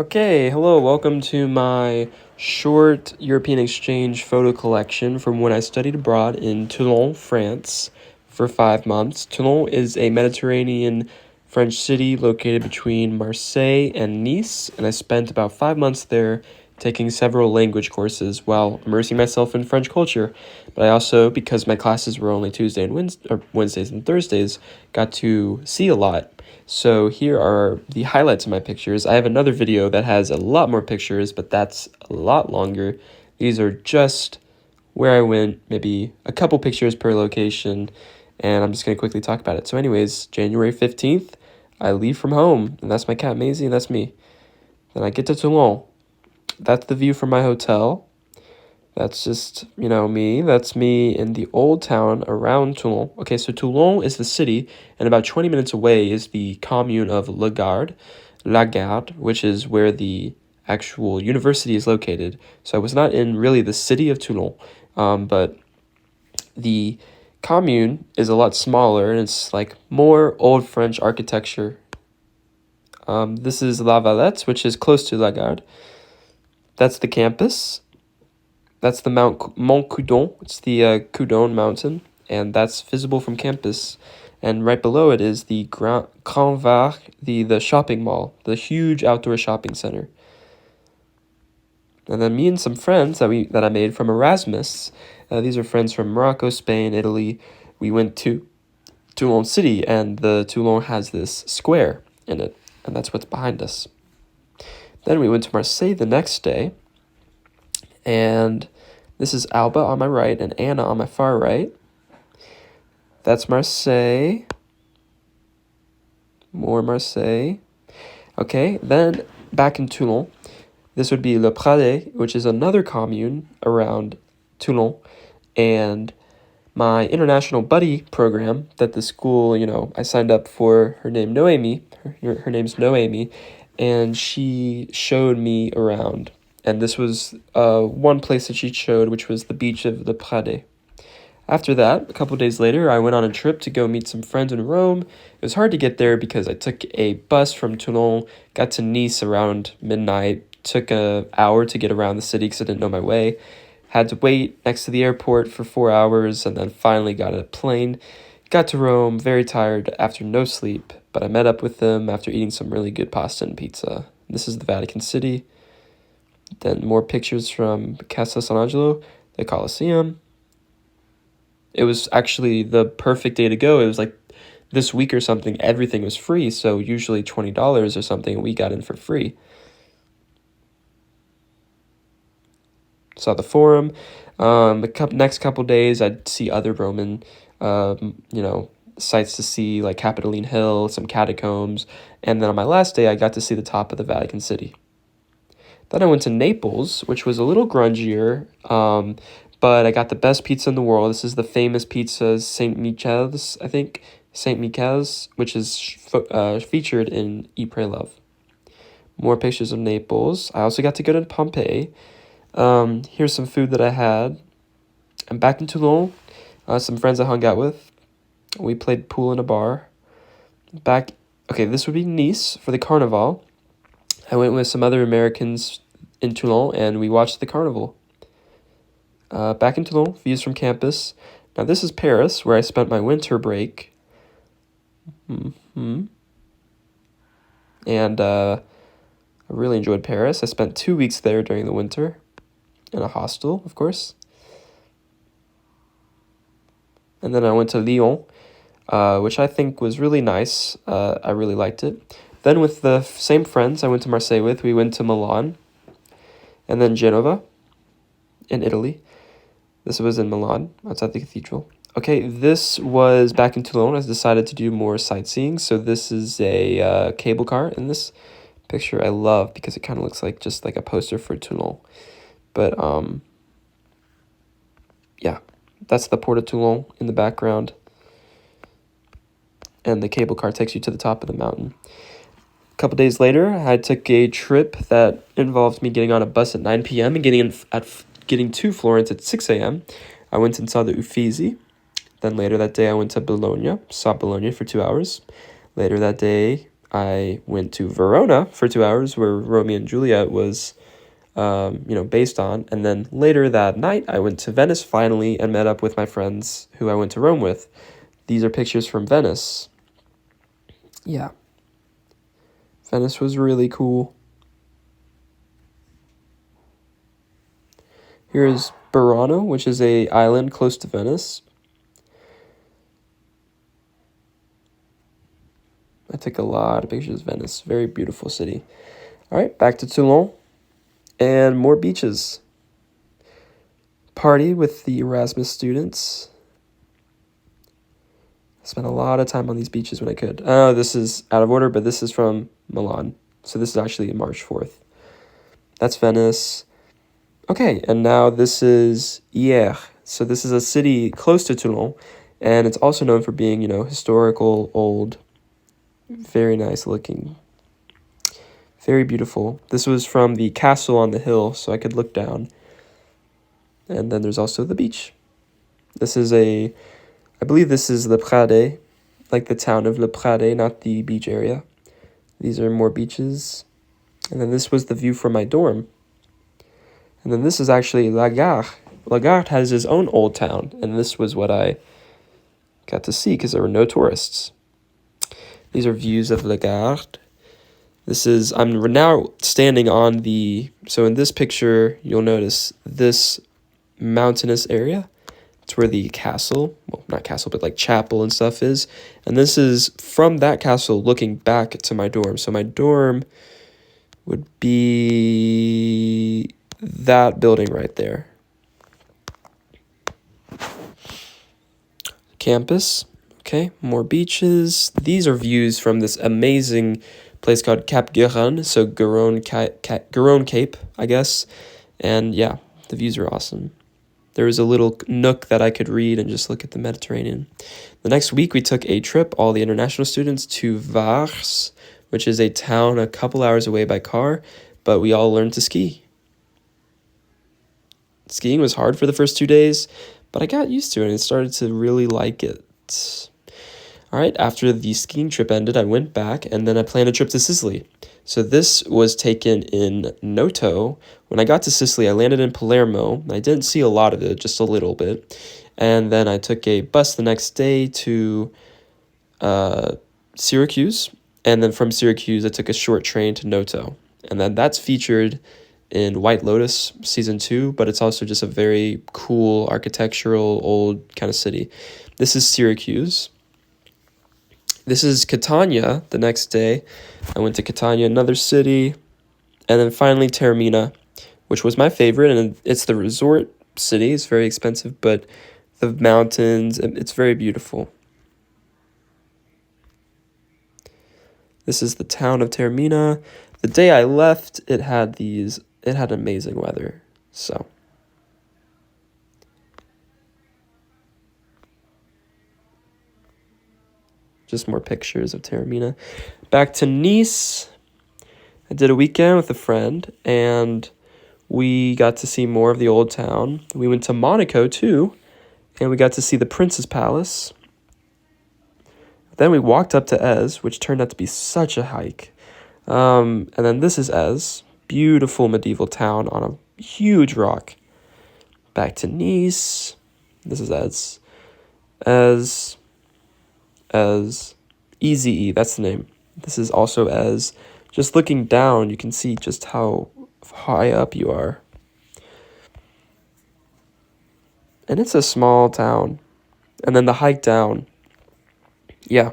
Okay, hello, welcome to my short European exchange photo collection from when I studied abroad in Toulon, France for 5 months. Toulon is a Mediterranean French city located between Marseille and Nice, and I spent about 5 months there taking several language courses while immersing myself in French culture. But I also, because my classes were only Tuesday and Wednesdays and Thursdays, got to see a lot. So here are the highlights of my pictures. I have another video that has a lot more pictures, but that's a lot longer. These are just where I went, maybe a couple pictures per location, and I'm just going to quickly talk about it. So anyways, January 15th, I leave from home, and that's my cat Maisie, and that's me. Then I get to Toulon. That's the view from my hotel. That's just, me. That's me in the old town around Toulon. Okay, so Toulon is the city, and about 20 minutes away is the commune of Lagarde, which is where the actual university is located. So I was not in really the city of Toulon, but the commune is a lot smaller, and it's like more old French architecture. This is La Valette, which is close to Lagarde. That's the campus. That's the Mont Coudon. It's the Coudon mountain, and that's visible from campus. And right below it is the Grand Var, the shopping mall, the huge outdoor shopping center. And then me and some friends that I made from Erasmus, these are friends from Morocco, Spain, Italy. We went to Toulon City, and the Toulon has this square in it, and that's what's behind us. Then we went to Marseille the next day. And this is Alba on my right and Anna on my far right. That's Marseille. More Marseille. Okay, then back in Toulon, this would be Le Pradet, which is another commune around Toulon. And my international buddy program that the school, I signed up for, her name's Noemi, and she showed me around. And this was one place that she showed, which was the beach of the Pradet. After that, a couple days later, I went on a trip to go meet some friends in Rome. It was hard to get there because I took a bus from Toulon, got to Nice around midnight, took an hour to get around the city because I didn't know my way, had to wait next to the airport for 4 hours, and then finally got a plane. Got to Rome, very tired after no sleep, but I met up with them after eating some really good pasta and pizza. This is the Vatican City. Then more pictures from Casa San Angelo, the Colosseum. It was actually the perfect day to go. It was like this week or something, everything was free. So usually $20 or something, we got in for free. Saw the Forum. Next couple days, I'd see other Roman, sites to see, like Capitoline Hill, some catacombs. And then on my last day, I got to see the top of the Vatican City. Then I went to Naples, which was a little grungier, but I got the best pizza in the world. This is the famous pizza, St. Michael's, I think. St. Michael's, which is featured in Eat, Pray, Love. More pictures of Naples. I also got to go to Pompeii. Here's some food that I had. I'm back in Toulon. Some friends I hung out with. We played pool in a bar. This would be Nice for the Carnival. I went with some other Americans in Toulon, and we watched the carnival. Back in Toulon, views from campus. Now this is Paris, where I spent my winter break. And I really enjoyed Paris. I spent 2 weeks there during the winter, in a hostel, of course. And then I went to Lyon, which I think was really nice. I really liked it. Then with the same friends I went to Marseille with, we went to Milan, and then Genova in Italy. This was in Milan, outside the cathedral. Okay, this was back in Toulon. I decided to do more sightseeing, so this is a cable car. In this picture I love because it kind of looks like just like a poster for Toulon. But, yeah, that's the Port of Toulon in the background. And the cable car takes you to the top of the mountain. A couple days later, I took a trip that involved me getting on a bus at 9 p.m. and getting to Florence at 6 a.m. I went and saw the Uffizi. Then later that day, I went to Bologna, saw Bologna for 2 hours. Later that day, I went to Verona for 2 hours, where Romeo and Juliet was, based on. And then later that night, I went to Venice finally and met up with my friends who I went to Rome with. These are pictures from Venice. Yeah. Venice was really cool. Here's Burano, which is a island close to Venice. I took a lot of pictures of Venice. Very beautiful city. All right, back to Toulon. And more beaches. Party with the Erasmus students. I spent a lot of time on these beaches when I could. Oh, this is out of order, but this is from Milan. So this is actually March 4th. That's Venice. Okay, and now this is Hyeres. So this is a city close to Toulon, and it's also known for being, historical, old, very nice looking, very beautiful. This was from the castle on the hill, so I could look down. And then there's also the beach. I believe this is Le Pradet, like the town of Le Pradet, not the beach area. These are more beaches. And then this was the view from my dorm. And then this is actually La Gare. La Gare has his own old town, and this was what I got to see because there were no tourists. These are views of La Gare. I'm now standing on so in this picture, you'll notice this mountainous area. It's where the castle, well, not castle, but like chapel and stuff is. And this is from that castle looking back to my dorm. So my dorm would be that building right there. Campus. Okay, more beaches. These are views from this amazing place called Cap Garonne, so Garonne Cape, I guess. And yeah, the views are awesome. There was a little nook that I could read and just look at the Mediterranean. The next week, we took a trip, all the international students, to Hyeres, which is a town a couple hours away by car, but we all learned to ski. Skiing was hard for the first 2 days, but I got used to it and started to really like it. All right, after the skiing trip ended, I went back and then I planned a trip to Sicily. So this was taken in Noto. When I got to Sicily, I landed in Palermo. I didn't see a lot of it, just a little bit. And then I took a bus the next day to Syracuse. And then from Syracuse, I took a short train to Noto. And then that's featured in White Lotus Season 2, but it's also just a very cool architectural, old kind of city. This is Syracuse. This is Catania the next day. I went to Catania, another city. And then finally Taormina, which was my favorite. And it's the resort city. It's very expensive, but the mountains, it's very beautiful. This is the town of Taormina. The day I left, it had amazing weather. So just more pictures of Taormina. Back to Nice. I did a weekend with a friend, and we got to see more of the old town. We went to Monaco, too, and we got to see the Prince's Palace. Then we walked up to Aix, which turned out to be such a hike. And then this is Aix, beautiful medieval town on a huge rock. Back to Nice. This is Aix. Easy, that's the name. This is also Aix. Just looking down, you can see just how high up you are. And it's a small town. And then the hike down. Yeah.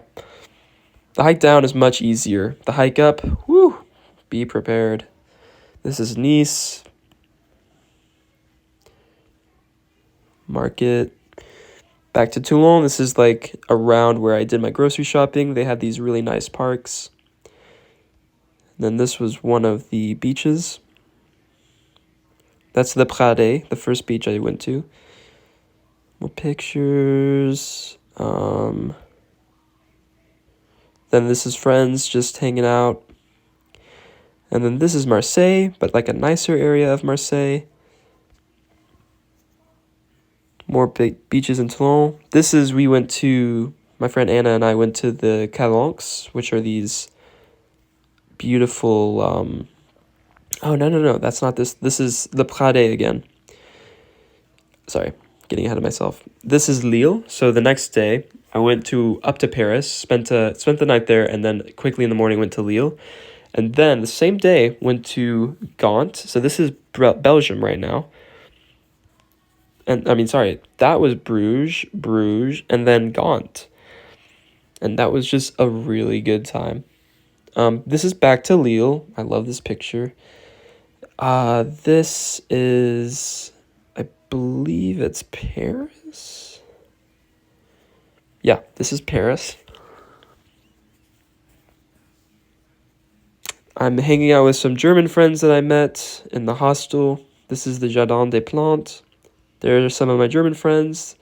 The hike down is much easier. The hike up, whew, be prepared. This is Nice. Market. Back to Toulon. This is like around where I did my grocery shopping. They had these really nice parks. And then this was one of the beaches. That's the Pradet, the first beach I went to. More pictures. Then this is friends just hanging out. And then this is Marseille, but like a nicer area of Marseille. More big beaches in Toulon. My friend Anna and I went to the Calanques, which are these beautiful, oh, no, that's not this. This is the Pradet again. Sorry, getting ahead of myself. This is Lille. So the next day, I went up to Paris, spent the night there, and then quickly in the morning went to Lille. And then the same day, went to Ghent. So this is Belgium right now. And I mean, sorry, that was Bruges, and then Ghent. And that was just a really good time. This is back to Lille. I love this picture. This is, I believe it's Paris. Yeah, this is Paris. I'm hanging out with some German friends that I met in the hostel. This is the Jardin des Plantes. There are some of my German friends.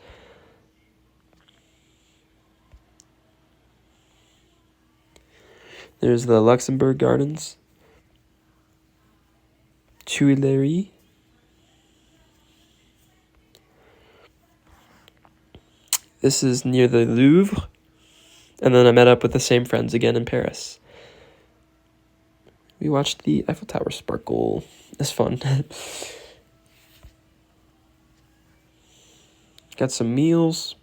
There's the Luxembourg Gardens. Tuileries. This is near the Louvre. And then I met up with the same friends again in Paris. We watched the Eiffel Tower sparkle. It's fun. Got some meals.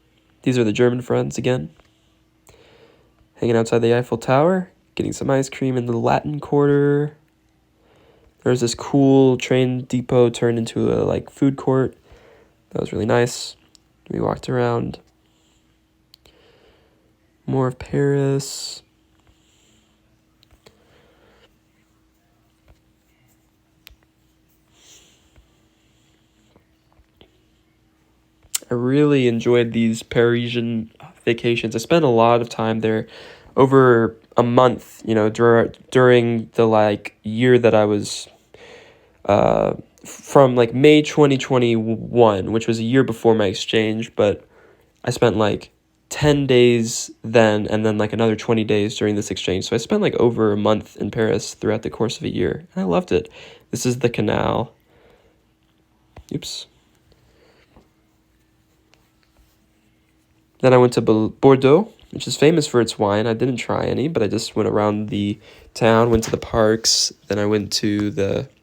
These are the German friends again. Hanging outside the Eiffel Tower. Getting some ice cream in the Latin Quarter. There's this cool train depot turned into a food court. That was really nice. We walked around. More of Paris. I really enjoyed these Parisian vacations. I spent a lot of time there, over a month, during the year that I was from May 2021, which was a year before my exchange, but I spent 10 days then, and then another 20 days during this exchange. So I spent over a month in Paris throughout the course of a year, and I loved it. This is the canal. Oops. Then I went to Bordeaux, which is famous for its wine. I didn't try any, but I just went around the town, went to the parks. Then I went to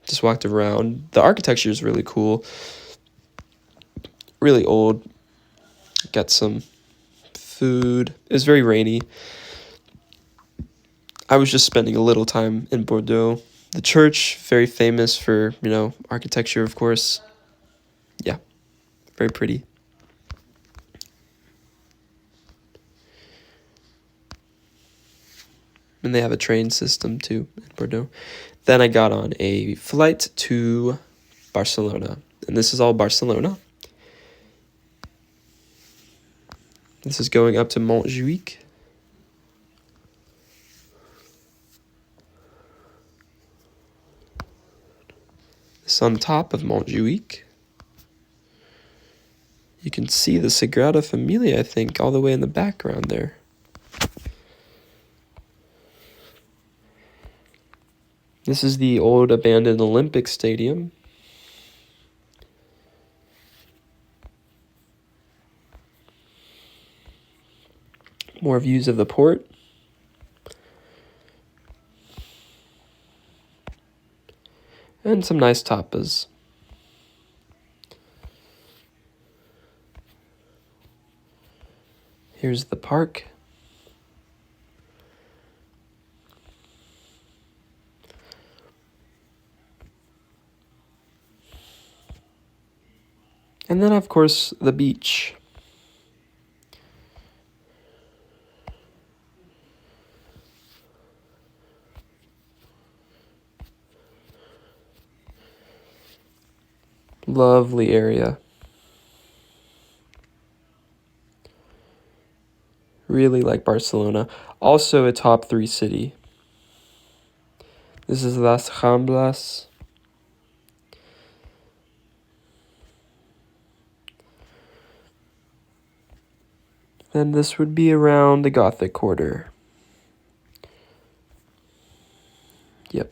just walked around. The architecture is really cool. Really old. Got some food. It was very rainy. I was just spending a little time in Bordeaux. The church, very famous for, architecture, of course. Yeah, very pretty. And they have a train system too in Bordeaux. Then I got on a flight to Barcelona. And this is all Barcelona. This is going up to Montjuic. It's on top of Montjuic. You can see the Sagrada Familia, I think, all the way in the background there. This is the old abandoned Olympic Stadium. More views of the port. And some nice tapas. Here's the park. And then, of course, the beach. Lovely area. Really like Barcelona. Also a top 3 city. This is Las Ramblas. And this would be around the Gothic Quarter. Yep.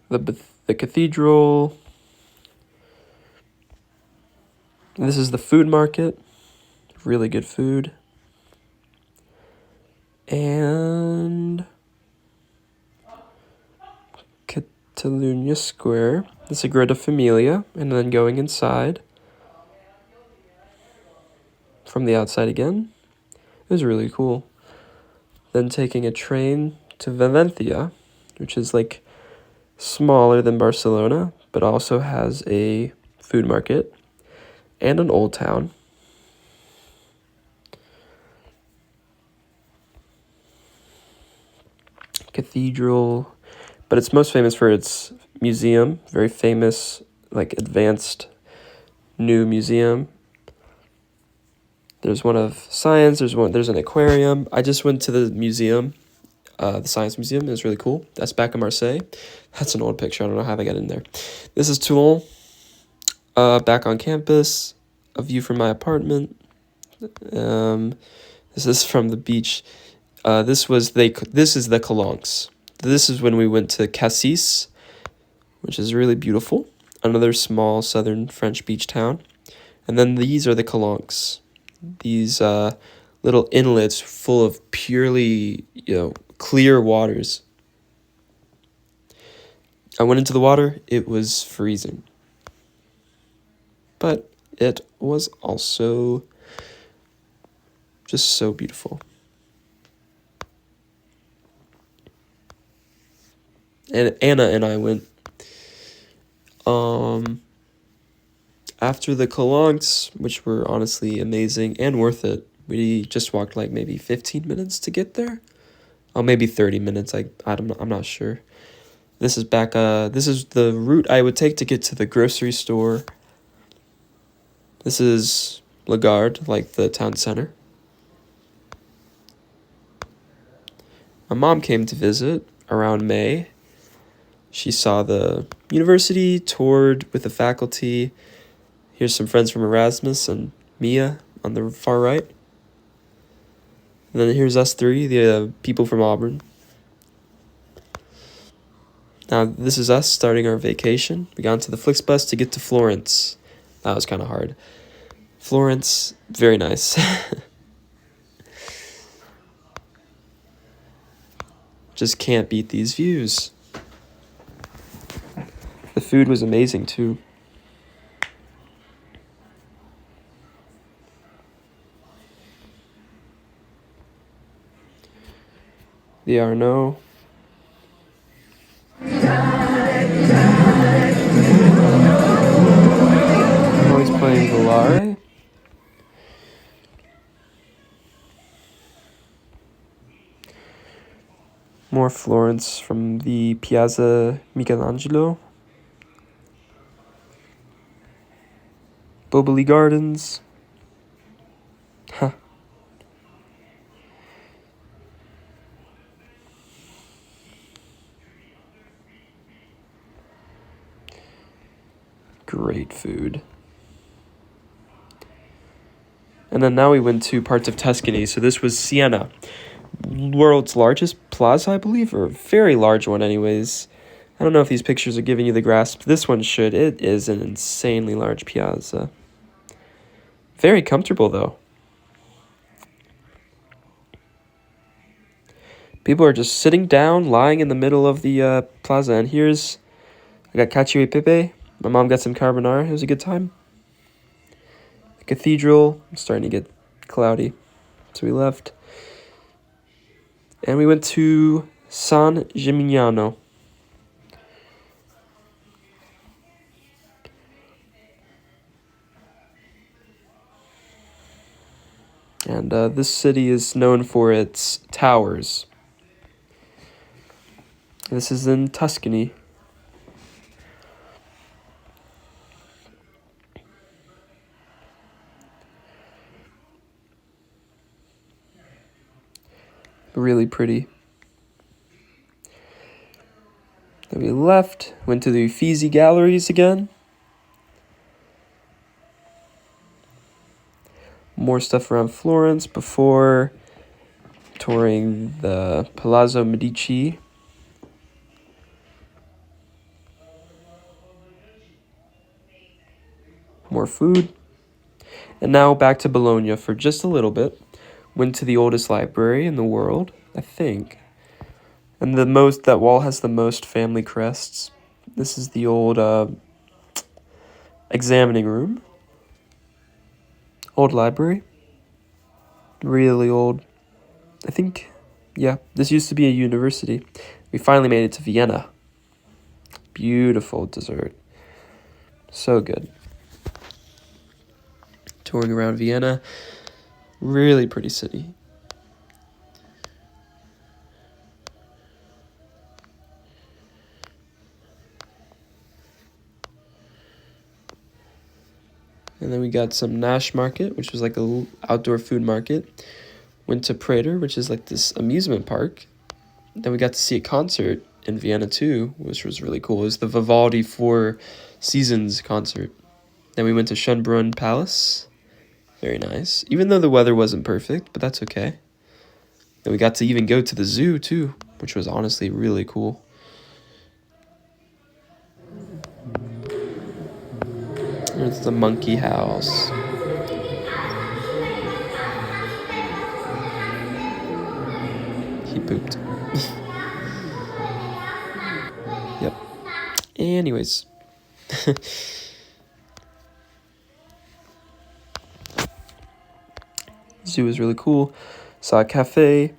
The cathedral. This is the food market. Really good food. And Catalunya Square, the Sagrada Familia, and then going inside from the outside again. It was really cool. Then taking a train to Valencia, which is like smaller than Barcelona, but also has a food market and an old town. Cathedral, but it's most famous for its museum, very famous, like advanced new museum. There's one of science, there's an aquarium. I just went to the museum, the science museum. It was really cool. That's back in Marseille. That's an old picture. I don't know how they got in there. This is Toulon, back on campus, a view from my apartment. This is from the beach. This is the Calanques. This is when we went to Cassis, which is really beautiful. Another small southern French beach town. And then these are the Calanques. These little inlets full of purely, clear waters. I went into the water. It was freezing. But it was also just so beautiful. And Anna and I went after the Calanques, which were honestly amazing and worth it. We just walked like maybe 15 minutes to get there. Oh, maybe 30 minutes. I'm not sure. This is this is the route I would take to get to the grocery store. This is La Garde, like the town center. My mom came to visit around May. She saw the university, toured with the faculty. Here's some friends from Erasmus and Mia on the far right. And then here's us three, the people from Auburn. Now, this is us starting our vacation. We got into the Flixbus to get to Florence. That was kind of hard. Florence, very nice. Just can't beat these views. The food was amazing, too. The Arnaud. I'm always playing Volare. More Florence from the Piazza Michelangelo. Boboli Gardens. Huh. Great food. And then now we went to parts of Tuscany. So this was Siena, world's largest plaza, I believe, or a very large one anyways. I don't know if these pictures are giving you the grasp. This one should. It is an insanely large piazza. Very comfortable, though. People are just sitting down, lying in the middle of the plaza. And I got cacio e pepe. My mom got some carbonara. It was a good time. The cathedral, it's starting to get cloudy, so we left. And we went to San Gimignano. And this city is known for its towers. This is in Tuscany. Really pretty. Then we left, went to the Uffizi galleries again. More stuff around Florence before touring the Palazzo Medici. More food. And now back to Bologna for just a little bit. Went to the oldest library in the world, I think. And that wall has the most family crests. This is the old examining room. Old library. Really old. I think, yeah, this used to be a university. We finally made it to Vienna. Beautiful dessert. So good. Touring around Vienna. Really pretty city. And then we got some Nash Market, which was like a little outdoor food market. Went to Prater, which is like this amusement park. Then we got to see a concert in Vienna too, which was really cool. It was the Vivaldi Four Seasons concert. Then we went to Schönbrunn Palace. Very nice. Even though the weather wasn't perfect, but that's okay. Then we got to even go to the zoo too, which was honestly really cool. There's the monkey house. He pooped. Yep. Anyways. Zoo was really cool. Saw a cafe.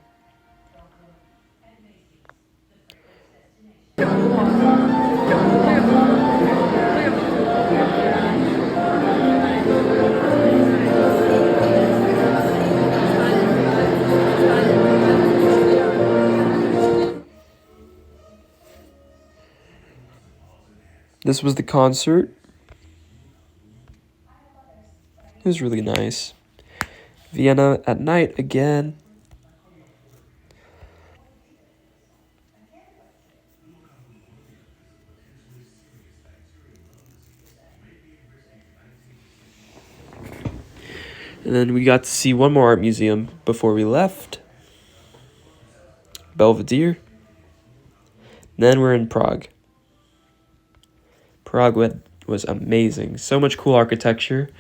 This was the concert. It was really nice. Vienna at night again. And then we got to see one more art museum before we left. Belvedere. Then we're in Prague. Prague was amazing. So much cool architecture.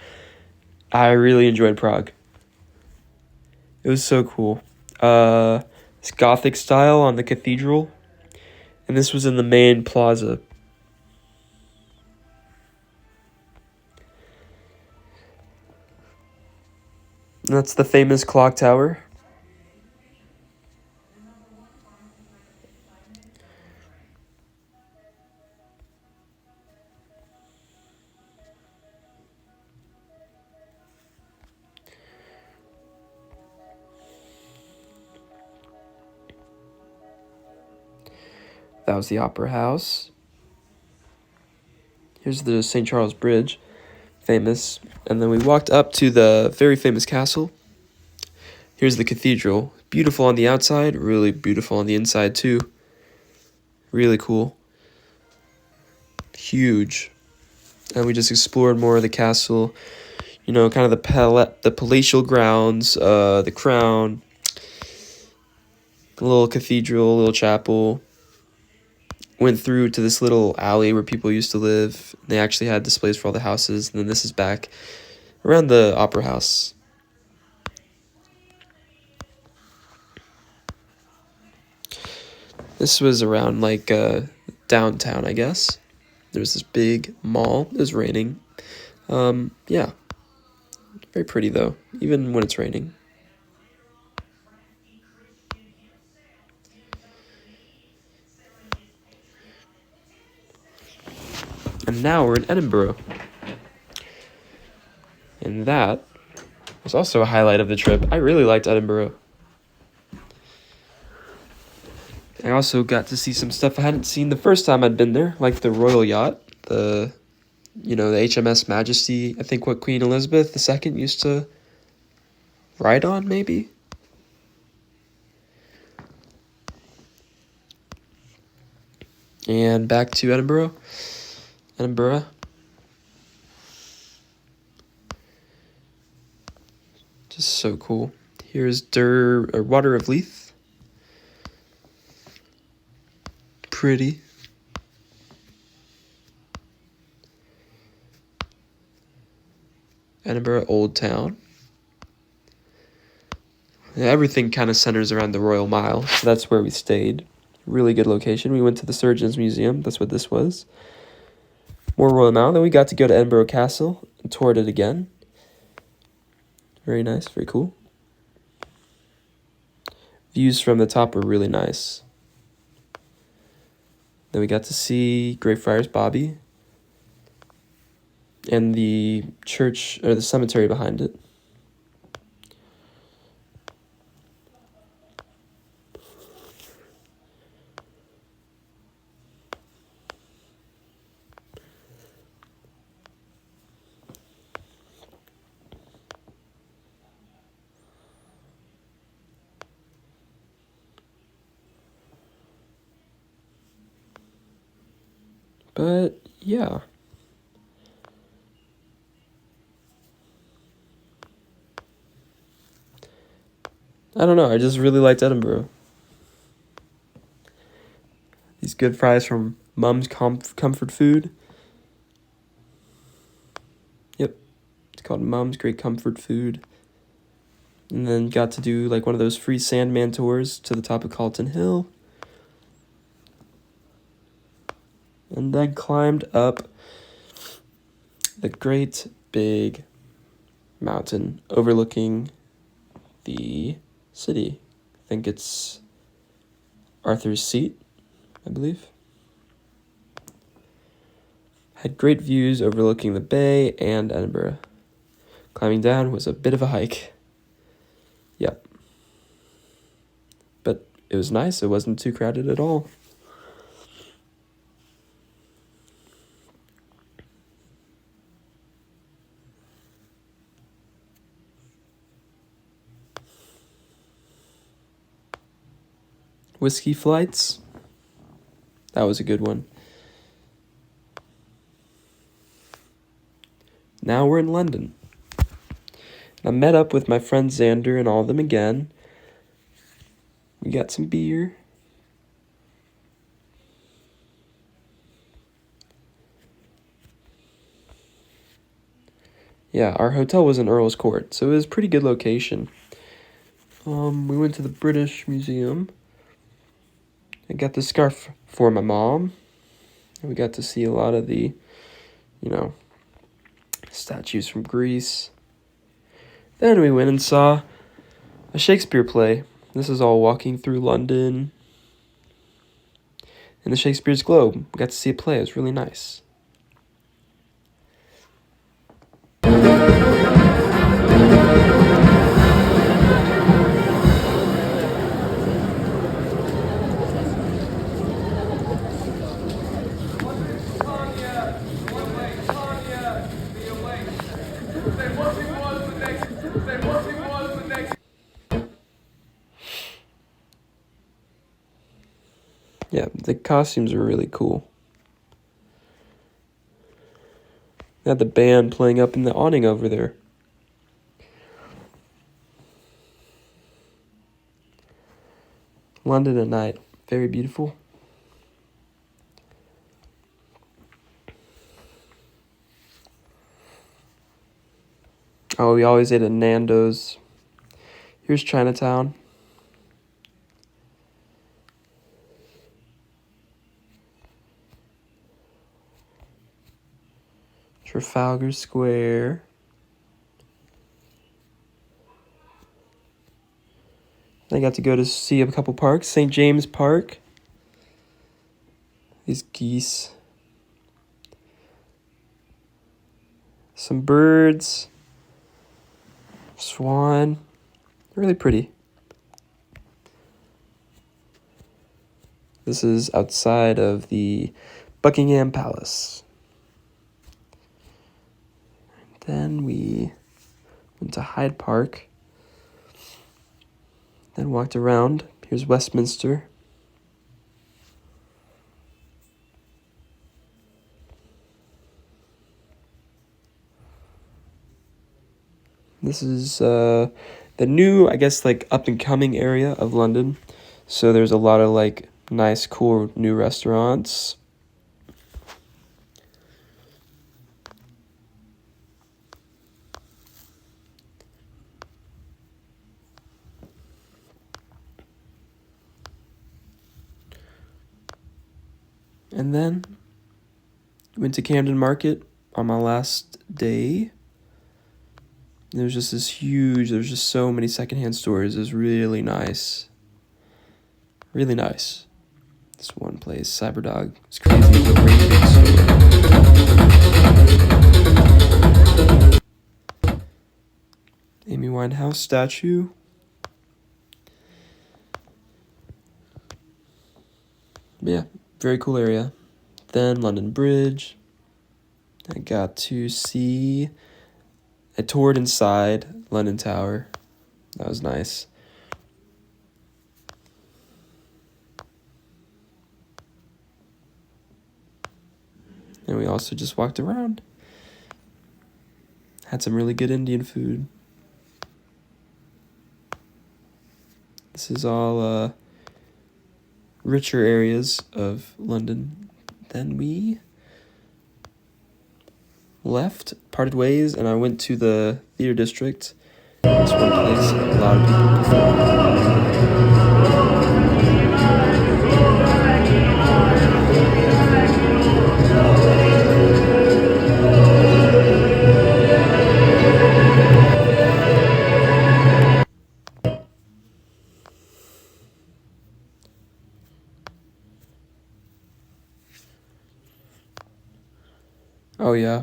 I really enjoyed Prague. It was so cool. It's Gothic style on the cathedral. And this was in the main plaza. And that's the famous clock tower. That was the Opera House. Here's the St. Charles Bridge, famous. And then we walked up to the very famous castle. Here's the cathedral. Beautiful on the outside, really beautiful on the inside too. Really cool. Huge. And we just explored more of the castle. You know, kind of the palatial grounds, the crown, the little cathedral, little chapel. Went through to this little alley where people used to live. They actually had displays for all the houses. And then this is back around the Opera House. This was around like downtown, I guess. There was this big mall. It was raining. Yeah. Very pretty though, even when it's raining. And now we're in Edinburgh. And that was also a highlight of the trip. I really liked Edinburgh. I also got to see some stuff I hadn't seen the first time I'd been there, like the Royal Yacht, the HMS Majesty, I think what Queen Elizabeth II used to ride on, maybe? And back to Edinburgh. Just so cool. Here's Water of Leith. Pretty. Edinburgh Old Town. Everything kind of centers around the Royal Mile, so that's where we stayed. Really good location. We went to the Surgeons Museum. That's what this was. More Royal Mile. Then we got to go to Edinburgh Castle and toured it again. Very nice. Very cool. Views from the top were really nice. Then we got to see Greyfriars Bobby and the church, or the cemetery behind it. But yeah. I don't know, I just really liked Edinburgh. These good fries from Mum's Comfort Food. Yep, it's called Mum's Great Comfort Food. And then got to do like one of those free Sandman tours to the top of Calton Hill. And then climbed up the great big mountain overlooking the city. I think it's Arthur's Seat, I believe. Had great views overlooking the bay and Edinburgh. Climbing down was a bit of a hike. Yep. But it was nice. It wasn't too crowded at all. Whiskey flights. That was a good one. Now we're in London. I met up with my friend Xander and all of them again. We got some beer. Yeah, our hotel was in Earl's Court, so it was a pretty good location. We went to the British Museum. I got the scarf for my mom. And we got to see a lot of the, statues from Greece. Then we went and saw a Shakespeare play. This is all walking through London. In the Shakespeare's Globe. We got to see a play. It was really nice. Yeah, the costumes are really cool. They had the band playing up in the awning over there. London at night. Very beautiful. Oh, we always ate at Nando's. Here's Chinatown. Trafalgar Square. I got to go to see a couple parks. St. James Park. These geese. Some birds. Swan. Really pretty. This is outside of the Buckingham Palace. Then we went to Hyde Park. Then walked around. Here's Westminster. This is the new, I guess, like up and coming area of London. So there's a lot of like nice, cool new restaurants. And then went to Camden Market on my last day. There was just there's just so many secondhand stores. It was really nice. Really nice. This one place, Cyberdog. It's crazy. It's a really big store. Amy Winehouse statue. Yeah, very cool area. Then London Bridge. I got to see, I toured inside London Tower. That was nice. And we also just walked around. Had some really good Indian food. This is all richer areas of London. Then we left, parted ways, and I went to the theater district. This one place a lot of people perform. Oh yeah.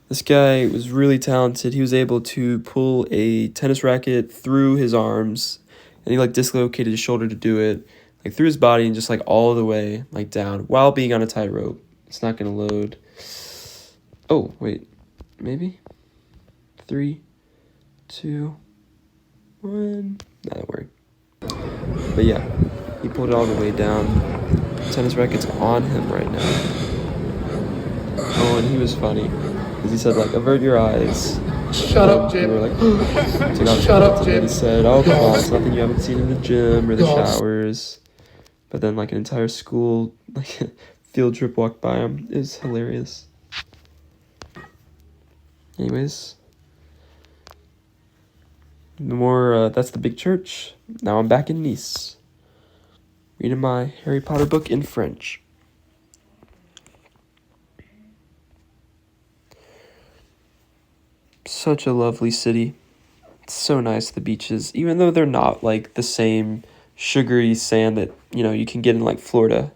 This guy was really talented. He was able to pull a tennis racket through his arms, and he like dislocated his shoulder to do it, like through his body and just like all the way like down while being on a tightrope. It's not gonna load. Oh wait, maybe 3, 2, 1. That worked. But yeah, he pulled it all the way down. Tennis racket's on him right now. Oh, and he was funny. Because he said, like, avert your eyes. Shut up, Jim. We were like, shut up, Jim. And he said, oh, come on, it's nothing you haven't seen in the gym or the showers. But then, like, an entire school, like, field trip walked by him. It was hilarious. Anyways. That's the big church. Now I'm back in Nice. Reading my Harry Potter book in French. Such a lovely city. It's so nice, the beaches, even though they're not like the same sugary sand that, you can get in like Florida.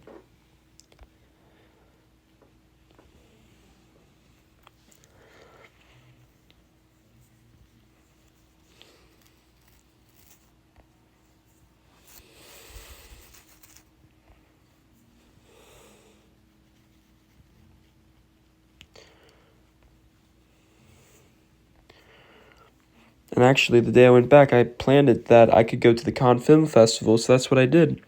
And actually, the day I went back, I planned it that I could go to the Cannes Film Festival, so that's what I did.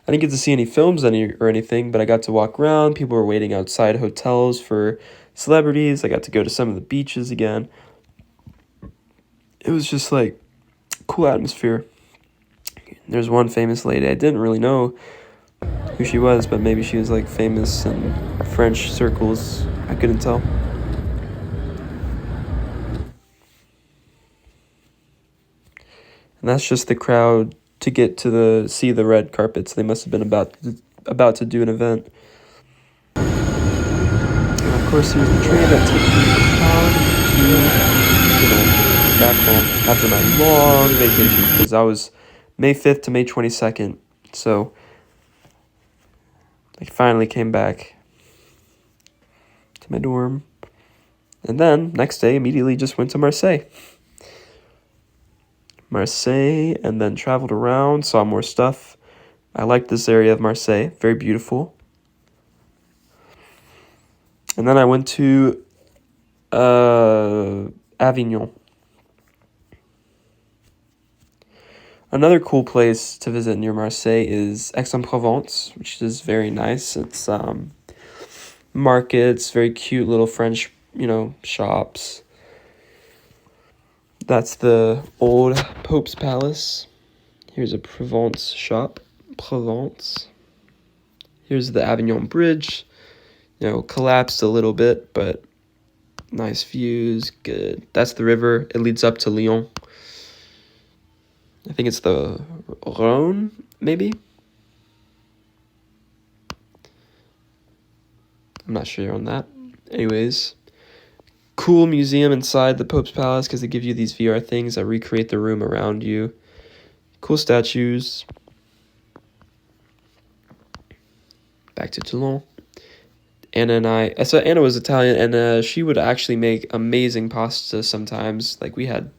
I didn't get to see any films or anything, but I got to walk around. People were waiting outside hotels for celebrities. I got to go to some of the beaches again. It was just like cool atmosphere. There's one famous lady. I didn't really know who she was, but maybe she was like famous in French circles. I couldn't tell. And that's just the crowd to get to see the red carpets. They must have been about to do an event. And of course, there's the train that took me from Prague to, back home after my long vacation, because I was May 5th to May 22nd. So I finally came back to my dorm. And then, next day, immediately just went to Marseille, and then traveled around, saw more stuff. I liked this area of Marseille, very beautiful. And then I went to Avignon. Another cool place to visit near Marseille is Aix-en-Provence, which is very nice. It's markets, very cute little French, shops. That's the old Pope's Palace. Here's a Provence shop. Provence. Here's the Avignon Bridge. Collapsed a little bit, but nice views, good. That's the river. It leads up to Lyon. I think it's the Rhone, maybe? I'm not sure on that. Anyways, cool museum inside the Pope's Palace because they give you these VR things that recreate the room around you. Cool statues. Back to Toulon. So Anna was Italian, and she would actually make amazing pasta sometimes. Like we had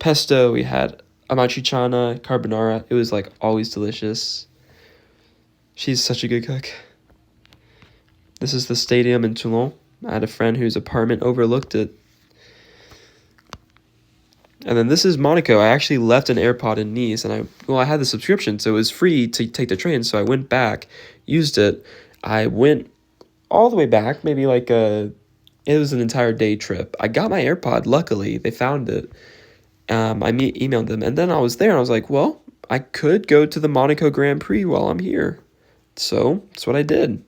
pesto, we had amatriciana, carbonara. It was like always delicious. She's such a good cook. This is the stadium in Toulon. I had a friend whose apartment overlooked it. And then this is Monaco. I actually left an AirPod in Nice, and I had the subscription, so it was free to take the train. So I went back, used it. I went all the way back, maybe it was an entire day trip. I got my AirPod, luckily. They found it. I emailed them, and then I was there, and I was like, well, I could go to the Monaco Grand Prix while I'm here. So that's what I did,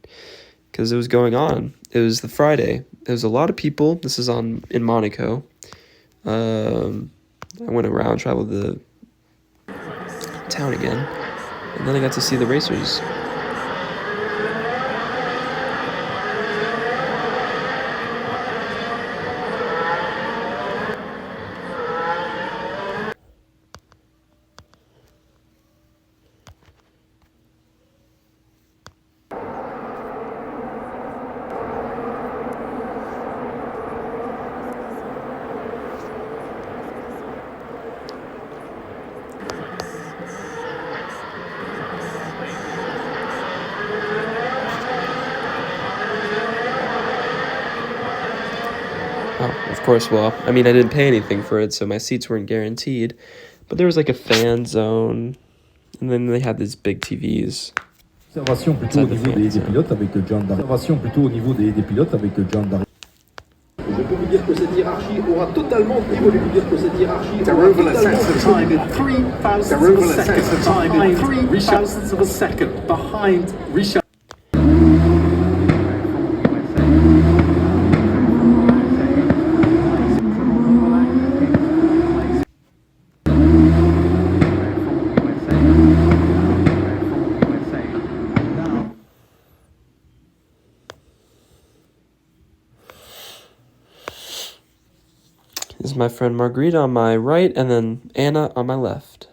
because it was going on. It was the Friday. There was a lot of people. This is in Monaco. I went around, traveled the town again, and then I got to see the racers. Oh, of course, well, I mean, I didn't pay anything for it, so my seats weren't guaranteed. But there was like a fan zone, and then they had these big TVs. Observation plutôt au niveau des pilotes avec John Darry. Observation plutôt au niveau des pilotes avec John Darry. Je peux vous dire que cette hiérarchie aura totalement évolué. Vous dire que cette hiérarchie aura thousandths of a second behind Richard. This is my friend Marguerite on my right, and then Anna on my left.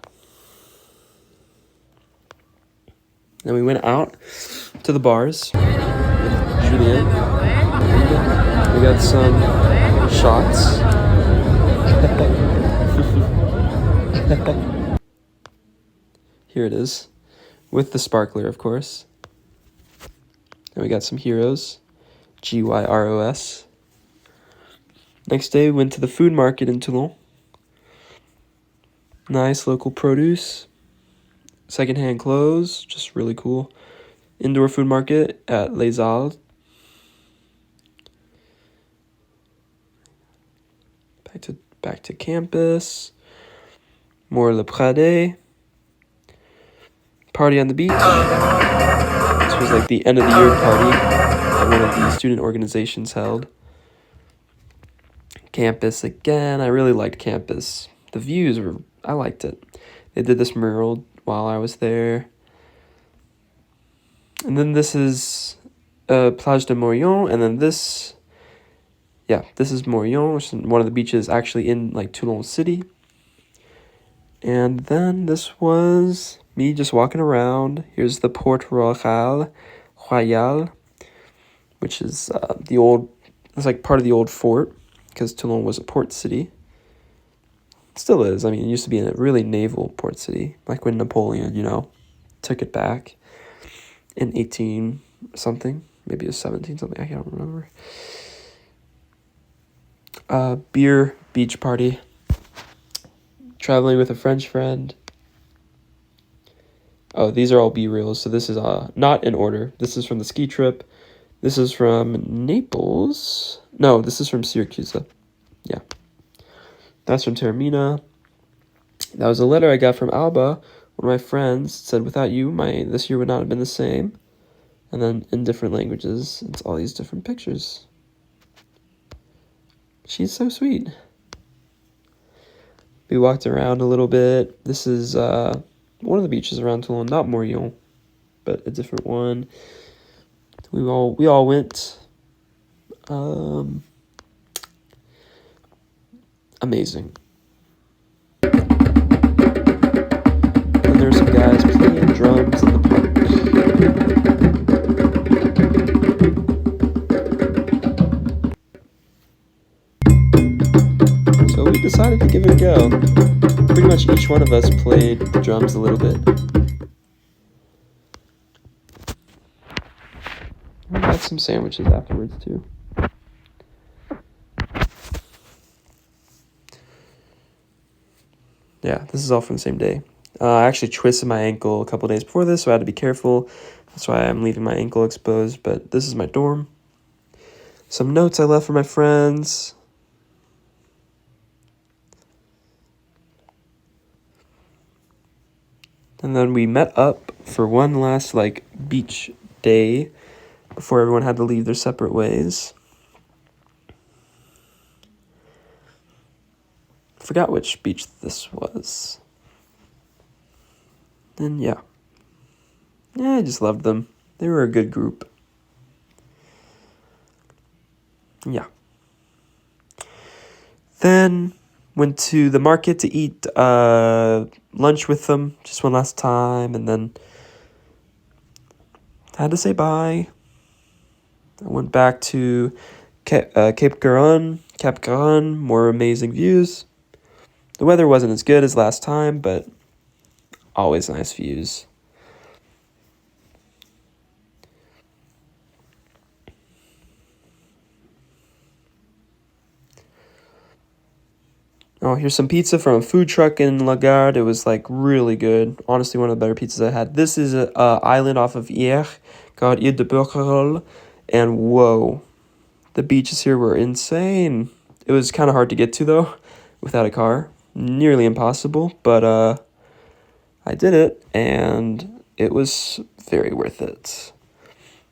Then we went out to the bars with Julien. We got some shots. Here it is, with the sparkler, of course. And we got some Hyeres, Gyros. Next day, we went to the food market in Toulon. Nice local produce. Secondhand clothes, just really cool. Indoor food market at Les Halles. Back to campus. More Le Pradet. Party on the beach. This was like the end of the year party that one of the student organizations held. Campus again. I really liked campus. The views I liked it. They did this mural while I was there. And then this is Plage de Morillon, and then this is Morillon, which is one of the beaches actually in like Toulon City. And then this was me just walking around. Here's the Porquerolles Royal, which is it's like part of the old fort, because Toulon was a port city. It still is. I mean, it used to be a really naval port city, like when Napoleon, took it back in 18 something, maybe it was 17 something, I can't remember. Beer beach party. Traveling with a French friend. Oh, these are all B-reels, so this is not in order. This is from the ski trip. This is from Naples. No, this is from Syracuse. Yeah. That's from Taormina. That was a letter I got from Alba. One of my friends said, without you, this year would not have been the same. And then in different languages, it's all these different pictures. She's so sweet. We walked around a little bit. This is one of the beaches around Toulon, not Morillon, but a different one. We all went. Amazing. And there's some guys playing drums in the park. So we decided to give it a go. Pretty much each one of us played the drums a little bit. We got some sandwiches afterwards too. Yeah, this is all from the same day. I actually twisted my ankle a couple days before this, so I had to be careful. That's why I'm leaving my ankle exposed, but this is my dorm. Some notes I left for my friends. And then we met up for one last, beach day before everyone had to leave their separate ways. Forgot which beach this was. And yeah, I just loved them. They were a good group. Yeah. Then went to the market to eat lunch with them just one last time, and then had to say bye. I went back to Cape Garon, more amazing views. The weather wasn't as good as last time, but always nice views. Oh, here's some pizza from a food truck in La Garde. It was really good. Honestly, one of the better pizzas I had. This is an island off of Hyeres called Île de Porquerolles. And whoa, the beaches here were insane. It was kind of hard to get to though, without a car. Nearly impossible, but I did it, and it was very worth it.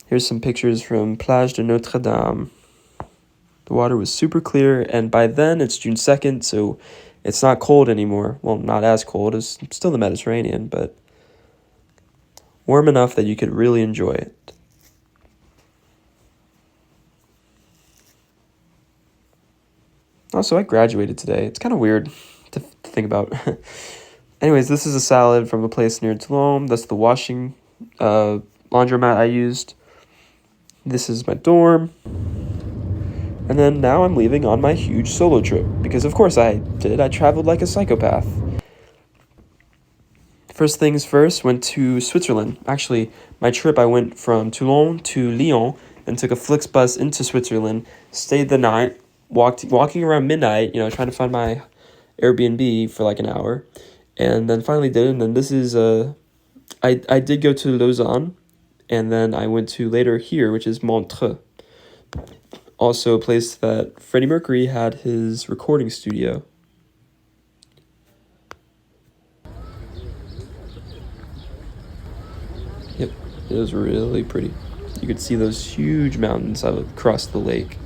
Here's some pictures from Plage de Notre Dame. The water was super clear, and by then it's June 2nd, so it's not cold anymore. Well, not as cold. It's still the Mediterranean, but warm enough that you could really enjoy it. Also, I graduated today. It's kind of weird to think about. Anyways, this is a salad from a place near Toulon. That's the washing laundromat I used. This is my dorm. And then now I'm leaving on my huge solo trip. Because of course I did. I traveled like a psychopath. First things first, went to Switzerland. Actually, my trip, I went from Toulon to Lyon and took a Flixbus into Switzerland. Stayed the night. Walking around midnight, trying to find my Airbnb for an hour. And then finally did it. And then this is, I did go to Lausanne. And then I went to later here, which is Montreux. Also a place that Freddie Mercury had his recording studio. Yep, it was really pretty. You could see those huge mountains across the lake.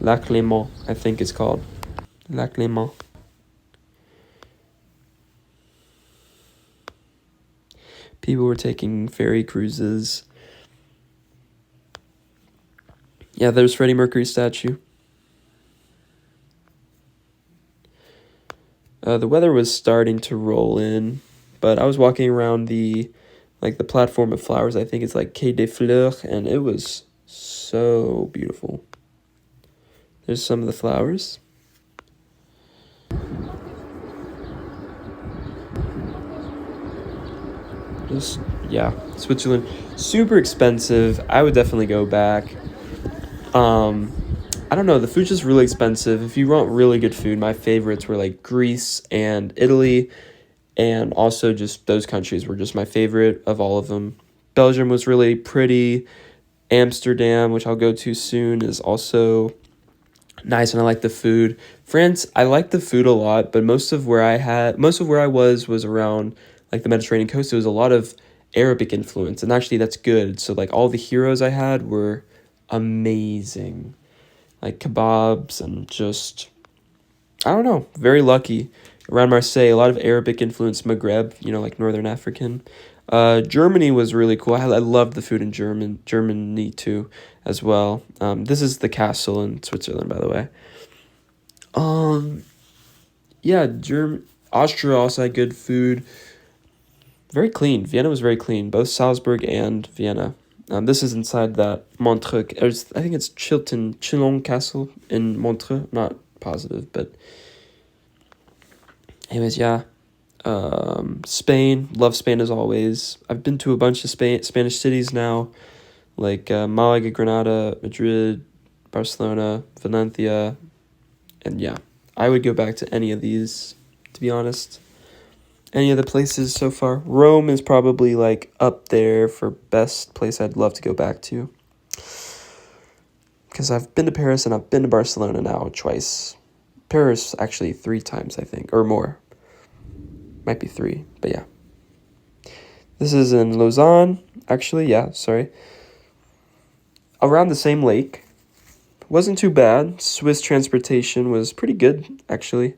Lac Léman, I think it's called. Lac Léman. People were taking ferry cruises. Yeah, there's Freddie Mercury's statue. The weather was starting to roll in, but I was walking around the platform of flowers. I think it's Quai des Fleurs, and it was so beautiful. There's some of the flowers. Switzerland, super expensive. I would definitely go back. I don't know, the food's just really expensive. If you want really good food, my favorites were Greece and Italy, and also just those countries were just my favorite of all of them. Belgium was really pretty. Amsterdam, which I'll go to soon, is also nice, and I like the food. France, I like the food a lot, but most of where I was around the Mediterranean coast. There was a lot of Arabic influence, and actually that's good. So all the heroes I had were amazing, kebabs, and just, I don't know, very lucky. around Marseille, a lot of Arabic influenced Maghreb, like Northern African. Germany was really cool. I loved the food in Germany too, as well. This is the castle in Switzerland, by the way. Yeah, Austria also had good food. Very clean. Vienna was very clean, both Salzburg and Vienna. This is inside that Montreux. I think it's Chillon Castle in Montreux. I'm not positive, but anyways, yeah. Spain. Love Spain as always. I've been to a bunch of Spanish cities now, like Malaga, Granada, Madrid, Barcelona, Valencia, and yeah, I would go back to any of these, to be honest. Any of the places so far. Rome is probably like up there for best place I'd love to go back to. Because I've been to Paris and I've been to Barcelona now twice. Paris actually 3 times, I think, or more. Might be 3, but yeah. This is in Lausanne, actually, yeah, sorry. Around the same lake. Wasn't too bad. Swiss transportation was pretty good, actually.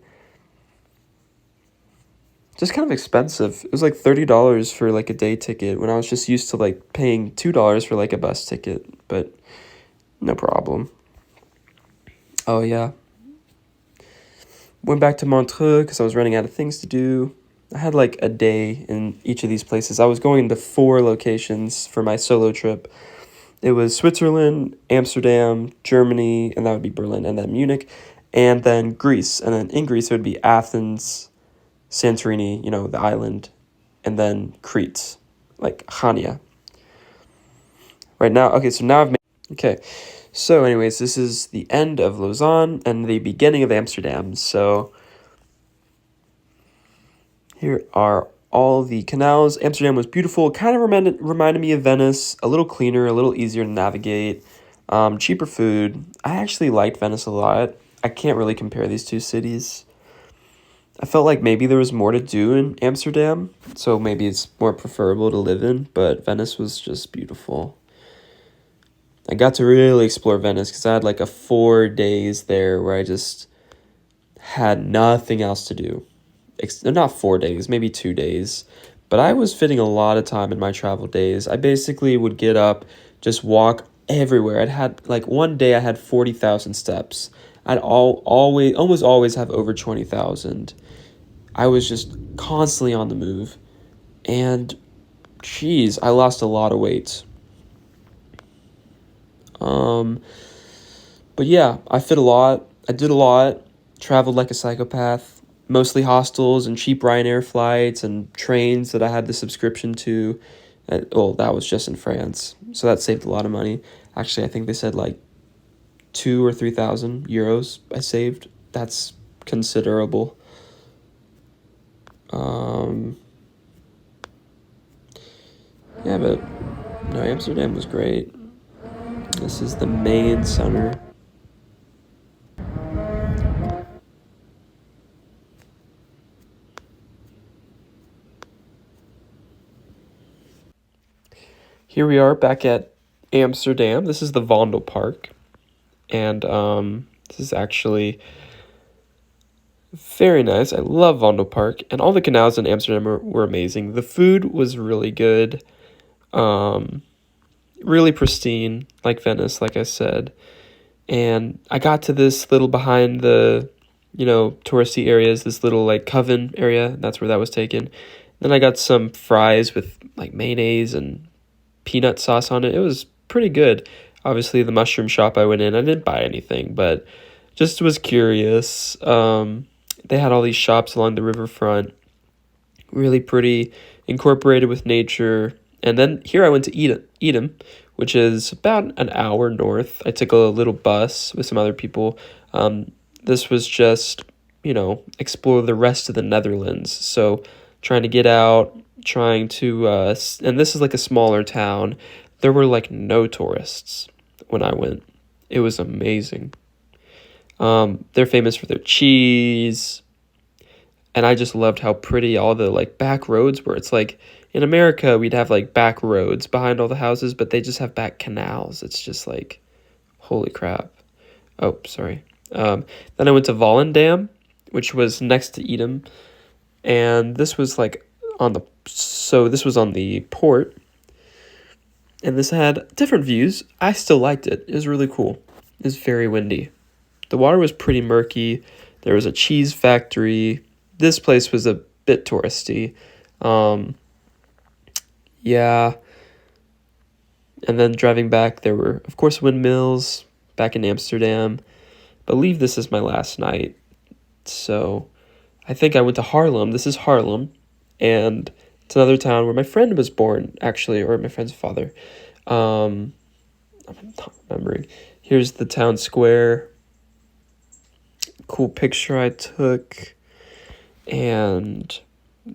Just kind of expensive. It was like $30 for like a day ticket when I was just used to like paying $2 for like a bus ticket, but no problem. Oh yeah. Went back to Montreux because I was running out of things to do. I had like a day in each of these places. I was going to 4 locations for my solo trip. It was Switzerland, Amsterdam, Germany, and that would be Berlin, and then Munich, and then Greece. And then in Greece it would be Athens, Santorini, the island, and then Crete, like Chania. Right now, okay, so now so anyways, this is the end of Lausanne and the beginning of Amsterdam. So here are all the canals. Amsterdam was beautiful, kind of reminded me of Venice, a little cleaner, a little easier to navigate, cheaper food. I actually liked Venice a lot. I can't really compare these two cities. I felt like maybe there was more to do in Amsterdam, so maybe it's more preferable to live in, but Venice was just beautiful. I got to really explore Venice because I had like a 4 days there where I just had nothing else to do. Not 4 days, maybe 2 days, but I was fitting a lot of time in my travel days. I basically would get up, just walk everywhere. I'd had like one day I had 40,000 steps. I'd almost always have over 20,000. I was just constantly on the move, and geez, I lost a lot of weight. But yeah, I fit a lot. I did a lot. Traveled like a psychopath. Mostly hostels and cheap Ryanair flights and trains that I had the subscription to. That was just in France, so that saved a lot of money. Actually, I think they said like 2,000 or 3,000 euros I saved. That's considerable. Yeah, but no, Amsterdam was great. This is the main center. Here we are back at Amsterdam. This is the Vondelpark. And this is actually very nice. I love Vondelpark. And all the canals in Amsterdam were amazing. The food was really good. Really pristine, like Venice, like I said. And I got to this little behind the, touristy areas, this little like coven area. That's where that was taken. Then I got some fries with like mayonnaise and peanut sauce on it. It was pretty good. Obviously, the mushroom shop I went in, I didn't buy anything, but just was curious. They had all these shops along the riverfront, really pretty, incorporated with nature. And then here I went to Edam, which is about an hour north. I took a little bus with some other people. This was just, explore the rest of the Netherlands. So trying to get out, trying to, and this is like a smaller town. There were like no tourists when I went. It was amazing. They're famous for their cheese. And I just loved how pretty all the like back roads were. It's like in America, we'd have like back roads behind all the houses, but they just have back canals. It's just like, holy crap. Oh, sorry. Then I went to Volendam, which was next to Edam. And this was like this was on the port. And this had different views. I still liked it. It was really cool. It was very windy. The water was pretty murky. There was a cheese factory. This place was a bit touristy. Yeah. And then driving back, there were, of course, windmills back in Amsterdam. I believe this is my last night. So I think I went to Haarlem. This is Haarlem. And it's another town where my friend was born, actually, or my friend's father. I'm not remembering. Here's the town square. Cool picture I took. And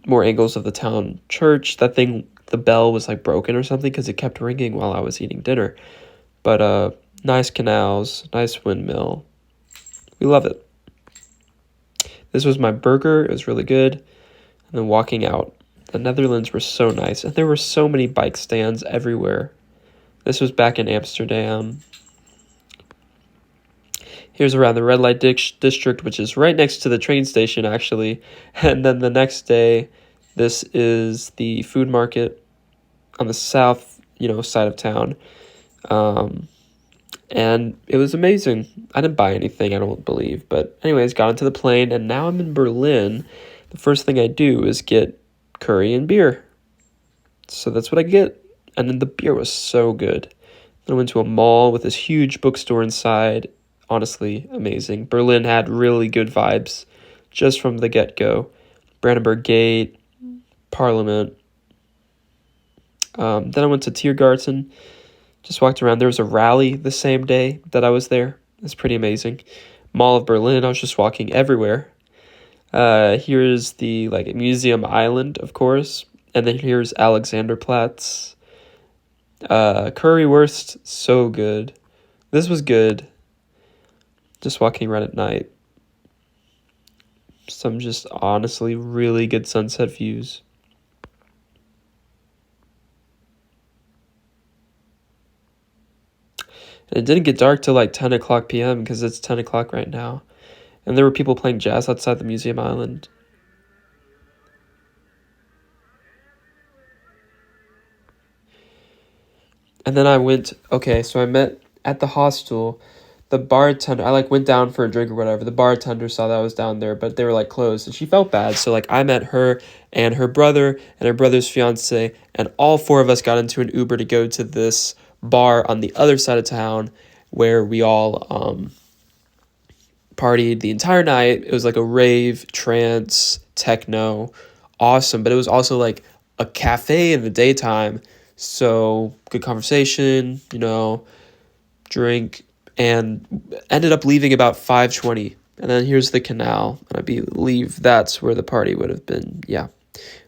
more angles of the town church. That thing, the bell was like broken or something because it kept ringing while I was eating dinner. But nice canals, nice windmill. We love it. This was my burger. It was really good. And then walking out. The Netherlands were so nice. And there were so many bike stands everywhere. This was back in Amsterdam. Here's around the red light district, which is right next to the train station, actually. And then the next day, this is the food market on the south, side of town. And it was amazing. I didn't buy anything, I don't believe. But anyways, got onto the plane, and now I'm in Berlin. The first thing I do is get curry and beer. So that's what I get. And then the beer was so good. Then I went to a mall with this huge bookstore inside. Honestly, amazing. Berlin had really good vibes just from the get-go. Brandenburg Gate, Parliament. Then I went to Tiergarten. Just walked around. There was a rally the same day that I was there. It's pretty amazing. Mall of Berlin. I was just walking everywhere. Here's the Museum Island, of course. And then here's Alexanderplatz. Currywurst, so good. This was good. Just walking around at night. Some just honestly really good sunset views. And it didn't get dark till 10 o'clock p.m. because it's 10 o'clock right now. And there were people playing jazz outside the Museum Island. And then I met at the hostel. The bartender, I went down for a drink or whatever. The bartender saw that I was down there, but they were closed, and she felt bad. So I met her and her brother and her brother's fiance, and all four of us got into an Uber to go to this bar on the other side of town where we all partied the entire night. It was a rave, trance, techno, awesome. But it was also a cafe in the daytime, so good conversation, drink. And ended up leaving about 5:20. And then here's the canal. And I believe that's where the party would have been. Yeah.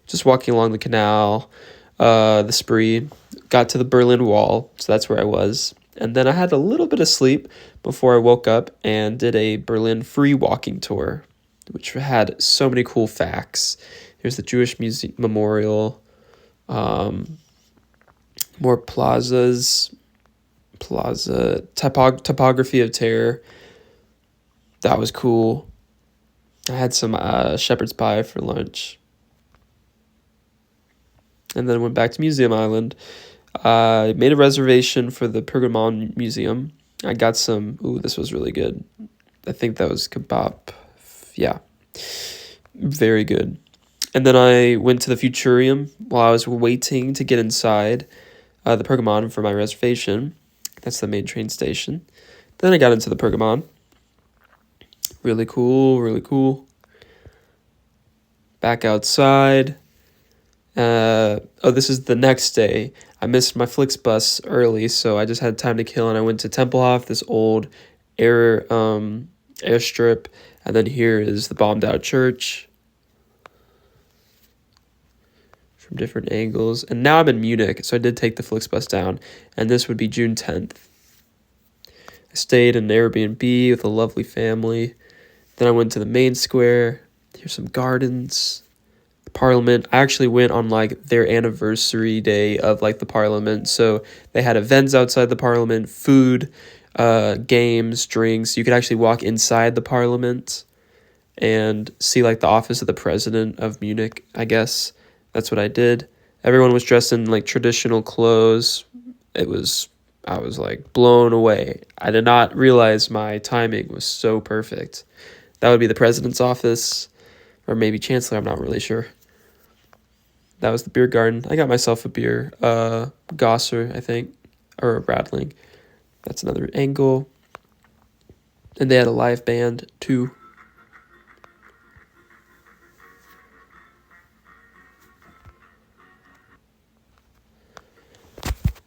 Just walking along the canal, the Spree. Got to the Berlin Wall. So that's where I was. And then I had a little bit of sleep before I woke up and did a Berlin free walking tour, which had so many cool facts. Here's the Jewish Memorial. More plazas. Topography of Terror. That was cool. I had some shepherd's pie for lunch. And then went back to Museum Island. I made a reservation for the Pergamon Museum. I got some, this was really good. I think that was kebab. Yeah. Very good. And then I went to the Futurium while I was waiting to get inside the Pergamon for my reservation. That's the main train station. Then I got into the Pergamon. Really cool, really cool. Back outside. This is the next day. I missed my Flixbus early, so I just had time to kill, and I went to Tempelhof, this old airstrip. And then here is the bombed out church. From different angles. And now I'm in Munich, so I did take the Flixbus down, and this would be June 10th. I stayed in an Airbnb with a lovely family. Then I went to the main square. Here's some gardens. The Parliament. I actually went on their anniversary day of the Parliament, so they had events outside the Parliament, food, games, drinks. You could actually walk inside the Parliament. and see like the office of the president of Munich, I guess. That's what I did. Everyone was dressed in like traditional clothes. I was like blown away. I did not realize my timing was so perfect. That would be the president's office, or maybe chancellor, I'm not really sure. That was the beer garden. I got myself a beer, Gosser, I think, or a Radling. That's another angle. And they had a live band too.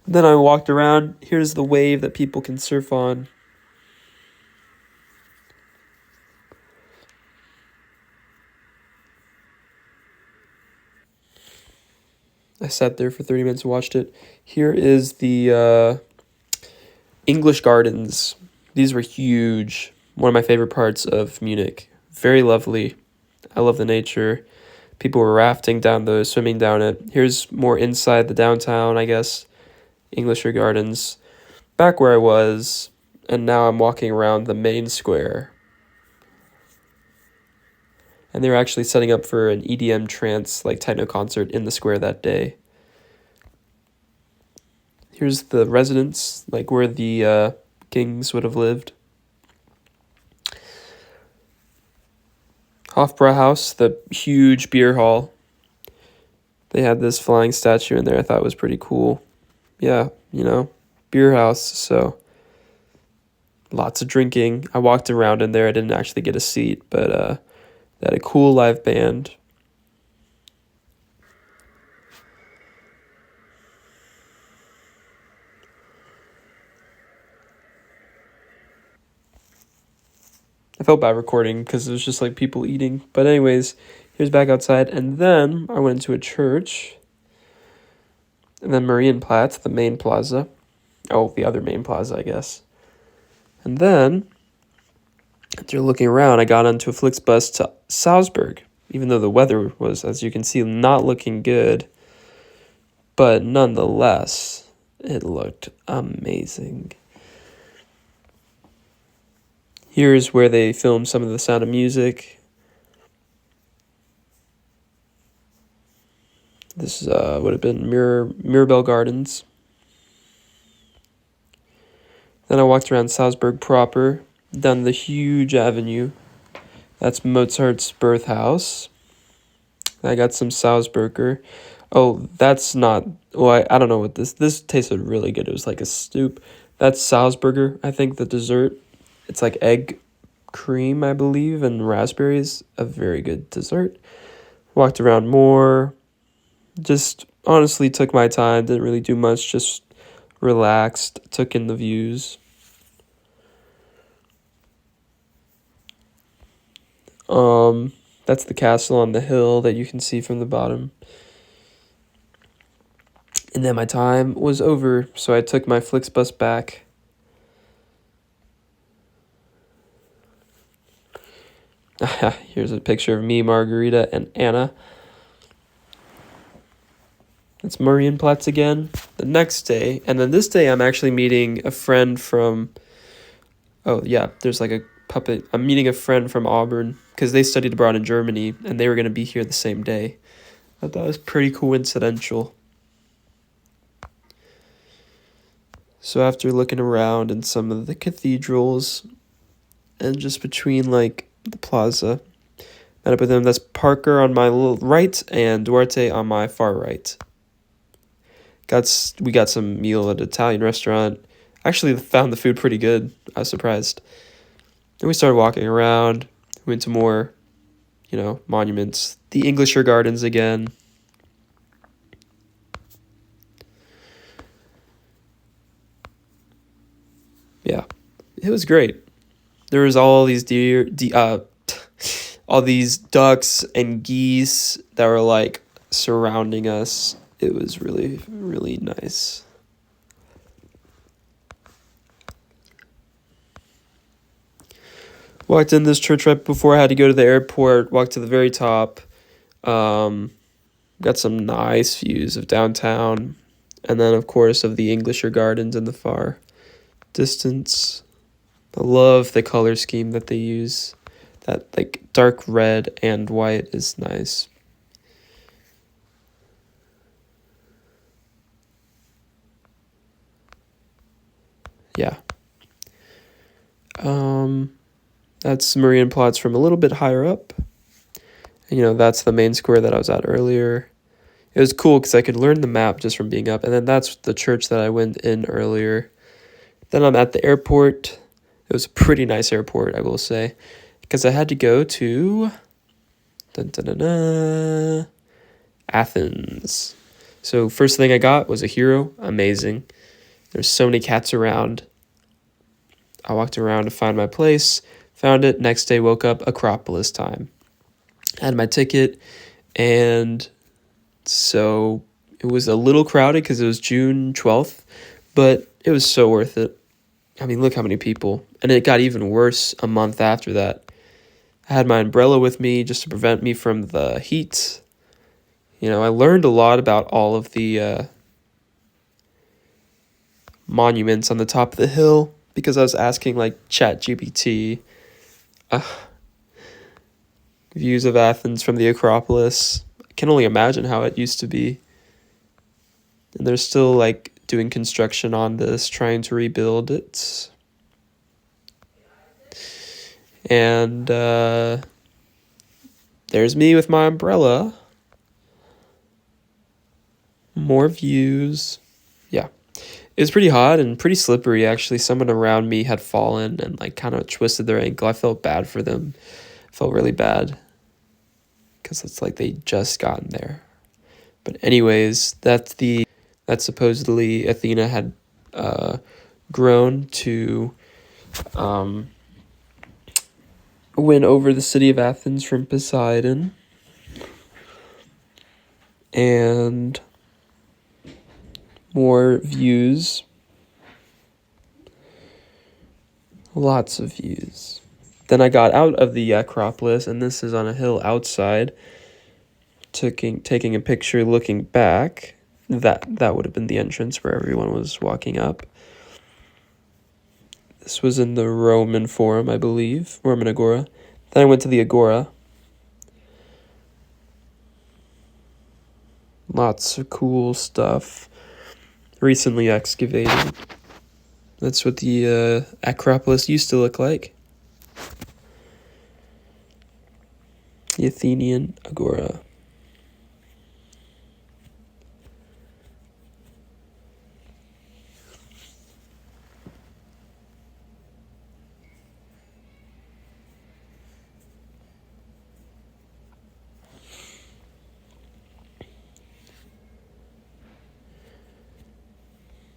Then I walked around. Here's the wave that people can surf on. I sat there for 30 minutes and watched it. Here is the English gardens. These were huge. One of my favorite parts of Munich. Very lovely. I love the nature. People were rafting down those, swimming down it. Here's more inside the downtown, I guess. English gardens. Back where I was, and now I'm walking around the main square. And they were actually setting up for an EDM trance, like techno concert in the square that day. Here's the residence, like where the kings would have lived. Hofbrauhaus, the huge beer hall. They had this flying statue in there I thought was pretty cool. Yeah, beer house, so lots of drinking. I walked around in there. I didn't actually get a seat, but they had a cool live band. I felt bad recording because it was just like people eating. But anyways, here's back outside. And then I went into a church. And then Marienplatz, the main plaza. Oh, the other main plaza, I guess. And then, after looking around, I got onto a Flixbus to Salzburg. Even though the weather was, as you can see, not looking good. But nonetheless, it looked amazing. Here's where they filmed some of the Sound of Music. This would have been Mirabel Gardens. Then I walked around Salzburg proper, down the huge avenue. That's Mozart's birth house. I got some Salzburger. Oh, that's not... Well, I don't know what this tasted really good. It was like a soup. That's Salzburger, I think, the dessert. It's like egg cream, I believe, and raspberries. A very good dessert. Walked around more. Just honestly took my time. Didn't really do much. Just relaxed. Took in the views. That's the castle on the hill that you can see from the bottom. And then my time was over, so I took my Flixbus back. Here's a picture of me, Margarita, and Anna. It's Marienplatz again. The next day, and then this day I'm actually meeting a friend from... Oh, yeah, there's like a puppet. I'm meeting a friend from Auburn because they studied abroad in Germany, and they were going to be here the same day. I thought it was pretty coincidental. So after looking around in some of the cathedrals, and just between like the plaza, met up with him. That's Parker on my right and Duarte on my far right. We got some meal at an Italian restaurant. Actually found the food pretty good. I was surprised. Then we started walking around. We went to more, monuments. The Englisher Gardens again. Yeah, it was great. There was all these all these ducks and geese that were like surrounding us. It was really, really nice. Walked in this church right before I had to go to the airport. Walked to the very top. Got some nice views of downtown. And then, of course, of the Englisher Gardens in the far distance. I love the color scheme that they use. That like dark red and white is nice. Yeah. That's Marienplatz from a little bit higher up. And, you know, that's the main square that I was at earlier. It was cool because I could learn the map just from being up. And then that's the church that I went in earlier. Then I'm at the airport. It was a pretty nice airport, I will say, because I had to go to Athens. So first thing I got was a hero. Amazing. There's so many cats around. I walked around to find my place, found it. Next day, woke up, Acropolis time. Had my ticket, and so it was a little crowded because it was June 12th, but it was so worth it. I mean, look how many people. And it got even worse a month after that. I had my umbrella with me just to prevent me from the heat. You know, I learned a lot about all of the monuments on the top of the hill because I was asking like ChatGPT views of Athens from the Acropolis. I can only imagine how it used to be. And they're still like doing construction on this, trying to rebuild it. And there's me with my umbrella. More views. Yeah. It was pretty hot and pretty slippery, actually. Someone around me had fallen and like kind of twisted their ankle. I felt bad for them. Felt really bad because it's like they just gotten there. But anyways, that's supposedly Athena had grown to win over the city of Athens from Poseidon. And more views. Lots of views. Then I got out of the Acropolis, and this is on a hill outside. Taking a picture looking back. That would have been the entrance where everyone was walking up. This was in the Roman Forum, I believe. Roman Agora. Then I went to the Agora. Lots of cool stuff. Recently excavated. That's what the Acropolis used to look like. The Athenian Agora.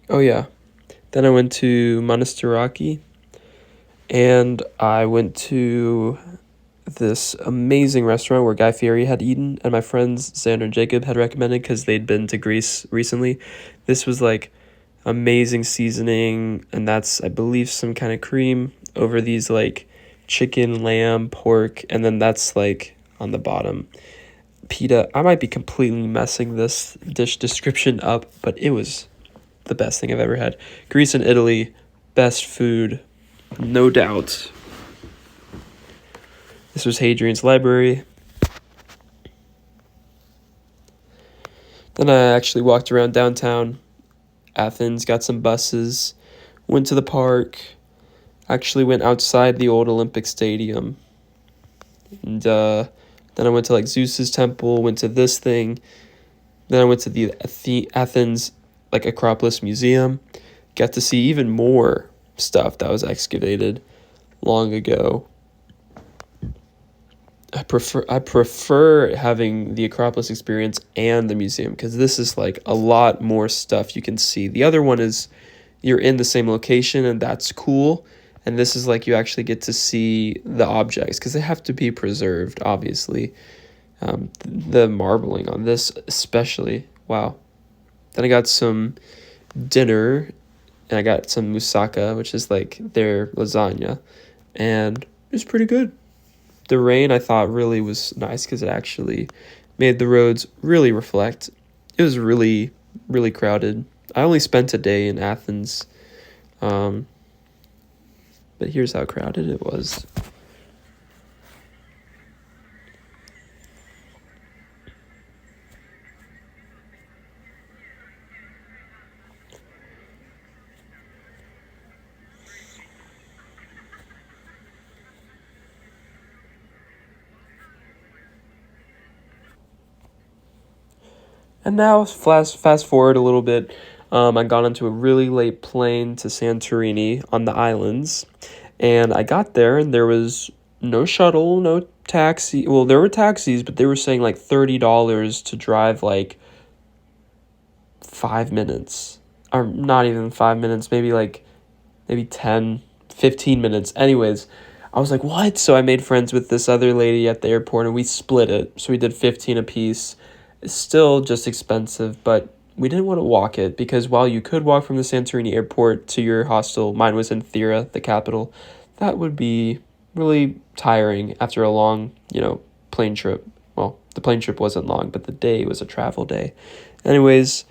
Oh yeah. Then I went to Monastiraki, and I went to this amazing restaurant where Guy Fieri had eaten, and my friends Xander and Jacob had recommended because they'd been to Greece recently. This was like amazing seasoning, and that's, I believe, some kind of cream over these like chicken, lamb, pork, and then that's like on the bottom. Pita. I might be completely messing this dish description up, but it was the best thing I've ever had. Greece and Italy, best food, no doubt. This was Hadrian's Library. Then I actually walked around downtown Athens, got some buses, went to the park, actually went outside the old Olympic Stadium. And then I went to like Zeus's temple, went to this thing. Then I went to the Athens like Acropolis Museum, got to see even more stuff that was excavated long ago. I prefer having the Acropolis experience and the museum because this is like a lot more stuff you can see. The other one is you're in the same location and that's cool, and this is like you actually get to see the objects because they have to be preserved, obviously. The marbling on this especially, wow. Then I got some dinner, and I got some moussaka, which is like their lasagna, and it was pretty good. The rain, I thought, really was nice because it actually made the roads really reflect. It was really, really crowded. I only spent a day in Athens, but here's how crowded it was. And now, fast forward a little bit, I got onto a really late plane to Santorini on the islands, and I got there, and there was no shuttle, no taxi. Well, there were taxis, but they were saying like $30 to drive like 5 minutes, or not even 5 minutes, maybe 10, 15 minutes. Anyways, I was like, what? So I made friends with this other lady at the airport, and we split it. So we did 15 apiece. It's still just expensive, but we didn't want to walk it because while you could walk from the Santorini airport to your hostel, mine was in Thera, the capital, that would be really tiring after a long, plane trip. Well, the plane trip wasn't long, but the day was a travel day. Anyways,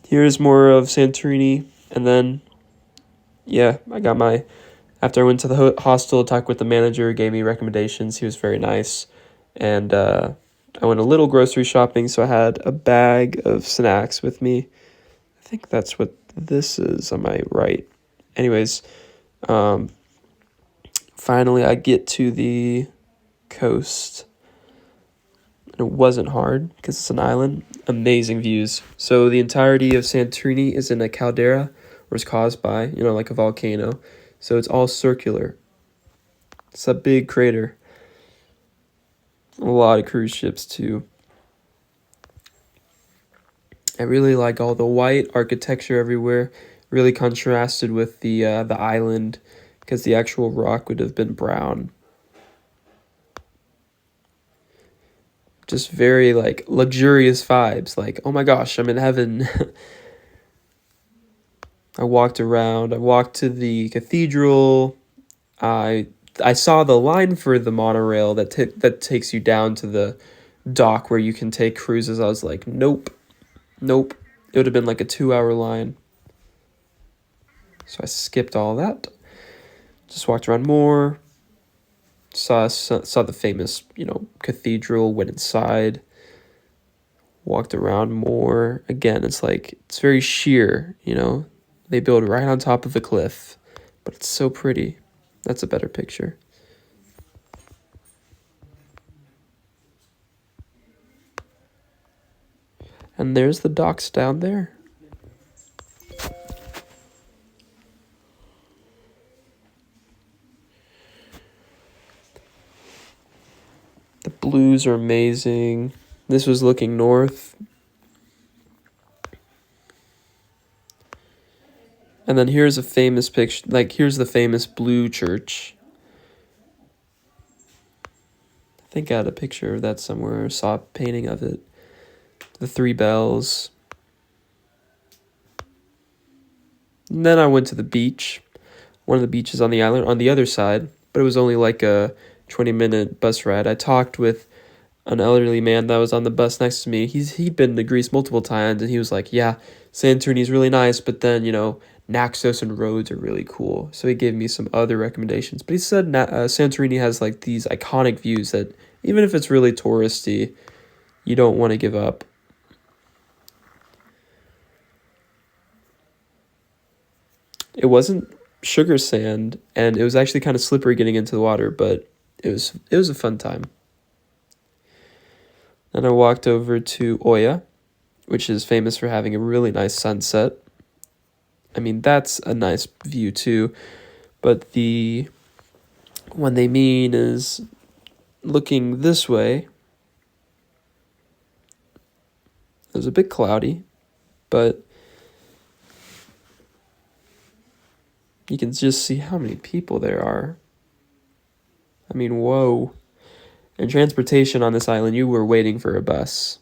here's more of Santorini, and then, yeah, after I went to the hostel, talked with the manager, gave me recommendations. He was very nice. And I went a little grocery shopping, so I had a bag of snacks with me. I think that's what this is on my right. Anyways, finally I get to the coast. And it wasn't hard because it's an island. Amazing views. So the entirety of Santorini is in a caldera, or is caused by, like a volcano. So it's all circular. It's a big crater. A lot of cruise ships too. I really like all the white architecture everywhere. Really contrasted with the island, because the actual rock would have been brown. Just very like luxurious vibes. Like, oh my gosh, I'm in heaven. I walked around. I walked to the cathedral. I saw the line for the monorail that takes you down to the dock where you can take cruises. I was like, nope. It would have been like a 2-hour line. So I skipped all that. Just walked around more. Saw the famous, cathedral, went inside. Walked around more. Again, it's very sheer, They build right on top of the cliff. But it's so pretty. That's a better picture. And there's the docks down there. The blues are amazing. This was looking north. And then here's a famous picture. Here's the famous blue church. I think I had a picture of that somewhere. Saw a painting of it. The 3 bells. And then I went to the beach. One of the beaches on the island on the other side. But it was only like a 20-minute bus ride. I talked with an elderly man that was on the bus next to me. He'd been to Greece multiple times, and he was like, yeah, Santorini's really nice, but then, Naxos and Rhodes are really cool. So he gave me some other recommendations. But he said Santorini has these iconic views that even if it's really touristy, you don't want to give up. It wasn't sugar sand, and it was actually kind of slippery getting into the water, but it was a fun time. Then I walked over to Oia, which is famous for having a really nice sunset. I mean, that's a nice view too, but the one they mean is looking this way. It was a bit cloudy, but you can just see how many people there are. I mean, whoa. And transportation on this island, you were waiting for a bus.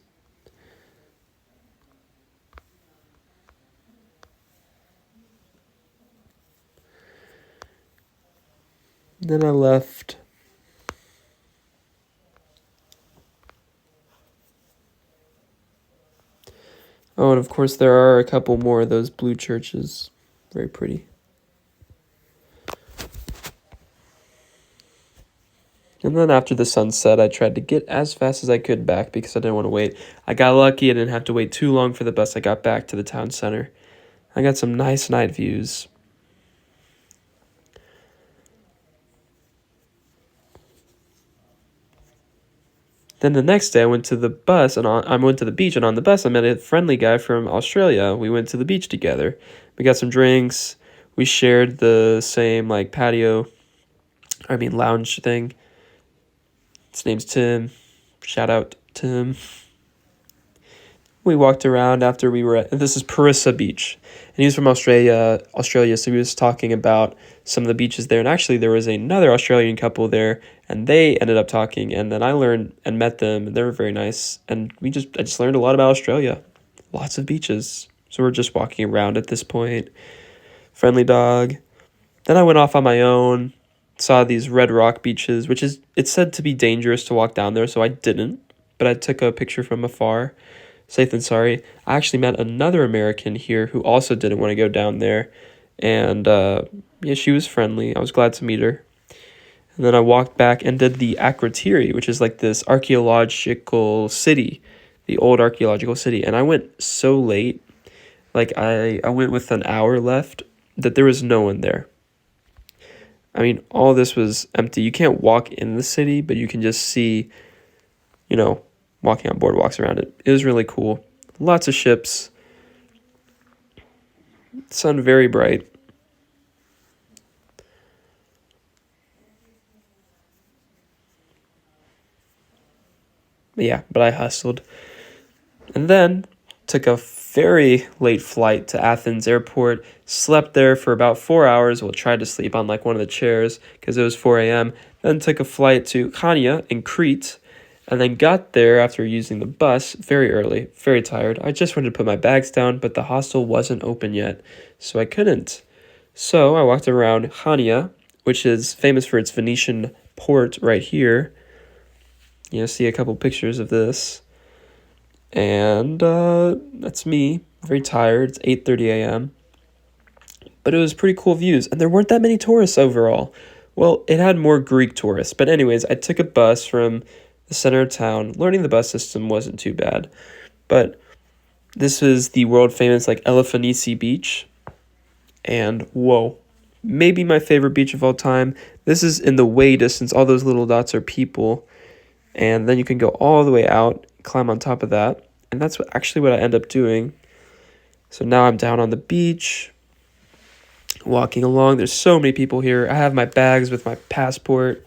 Then I left. Oh, and of course there are a couple more of those blue churches. Very pretty. And then after the sunset, I tried to get as fast as I could back because I didn't want to wait. I got lucky. I didn't have to wait too long for the bus. I got back to the town center. I got some nice night views. Then the next day I went to the bus and I went to the beach, and on the bus I met a friendly guy from Australia. We went to the beach together. We got some drinks. We shared the same like lounge thing. His name's Tim. Shout out Tim. We walked around after we were at, this is Parissa Beach. And he was from Australia, so he was talking about some of the beaches there. And actually there was another Australian couple there, and they ended up talking, and then I learned and met them, and they were very nice. And I just learned a lot about Australia. Lots of beaches. So we're just walking around at this point. Friendly dog. Then I went off on my own, saw these red rock beaches, which is, it's said to be dangerous to walk down there, so I didn't. But I took a picture from afar. Safe than sorry. I actually met another American here who also didn't want to go down there. And yeah, she was friendly. I was glad to meet her. And then I walked back and did the Akrotiri, which is like this archaeological city, the old archaeological city. And I went so late, like I went with an hour left, that there was no one there. I mean, all this was empty. You can't walk in the city, but you can just see, walking on boardwalks around it. It was really cool. Lots of ships. Sun very bright. But I hustled. And then took a very late flight to Athens airport. Slept there for about 4 hours. Well, tried to sleep on like one of the chairs because it was 4 a.m. Then took a flight to Chania in Crete. And then got there after using the bus very early, very tired. I just wanted to put my bags down, but the hostel wasn't open yet, so I couldn't. So I walked around Chania, which is famous for its Venetian port right here. See a couple pictures of this. And that's me, very tired. It's 8:30 a.m. But it was pretty cool views, and there weren't that many tourists overall. Well, it had more Greek tourists, but anyways, I took a bus from the center of town. Learning the bus system wasn't too bad, but this is the world famous like Elefanici Beach, and whoa, maybe my favorite beach of all time. This is in the way distance. All those little dots are people, and then you can go all the way out, climb on top of that, and that's what I end up doing. So now I'm down on the beach, walking along. There's so many people here. I have my bags with my passport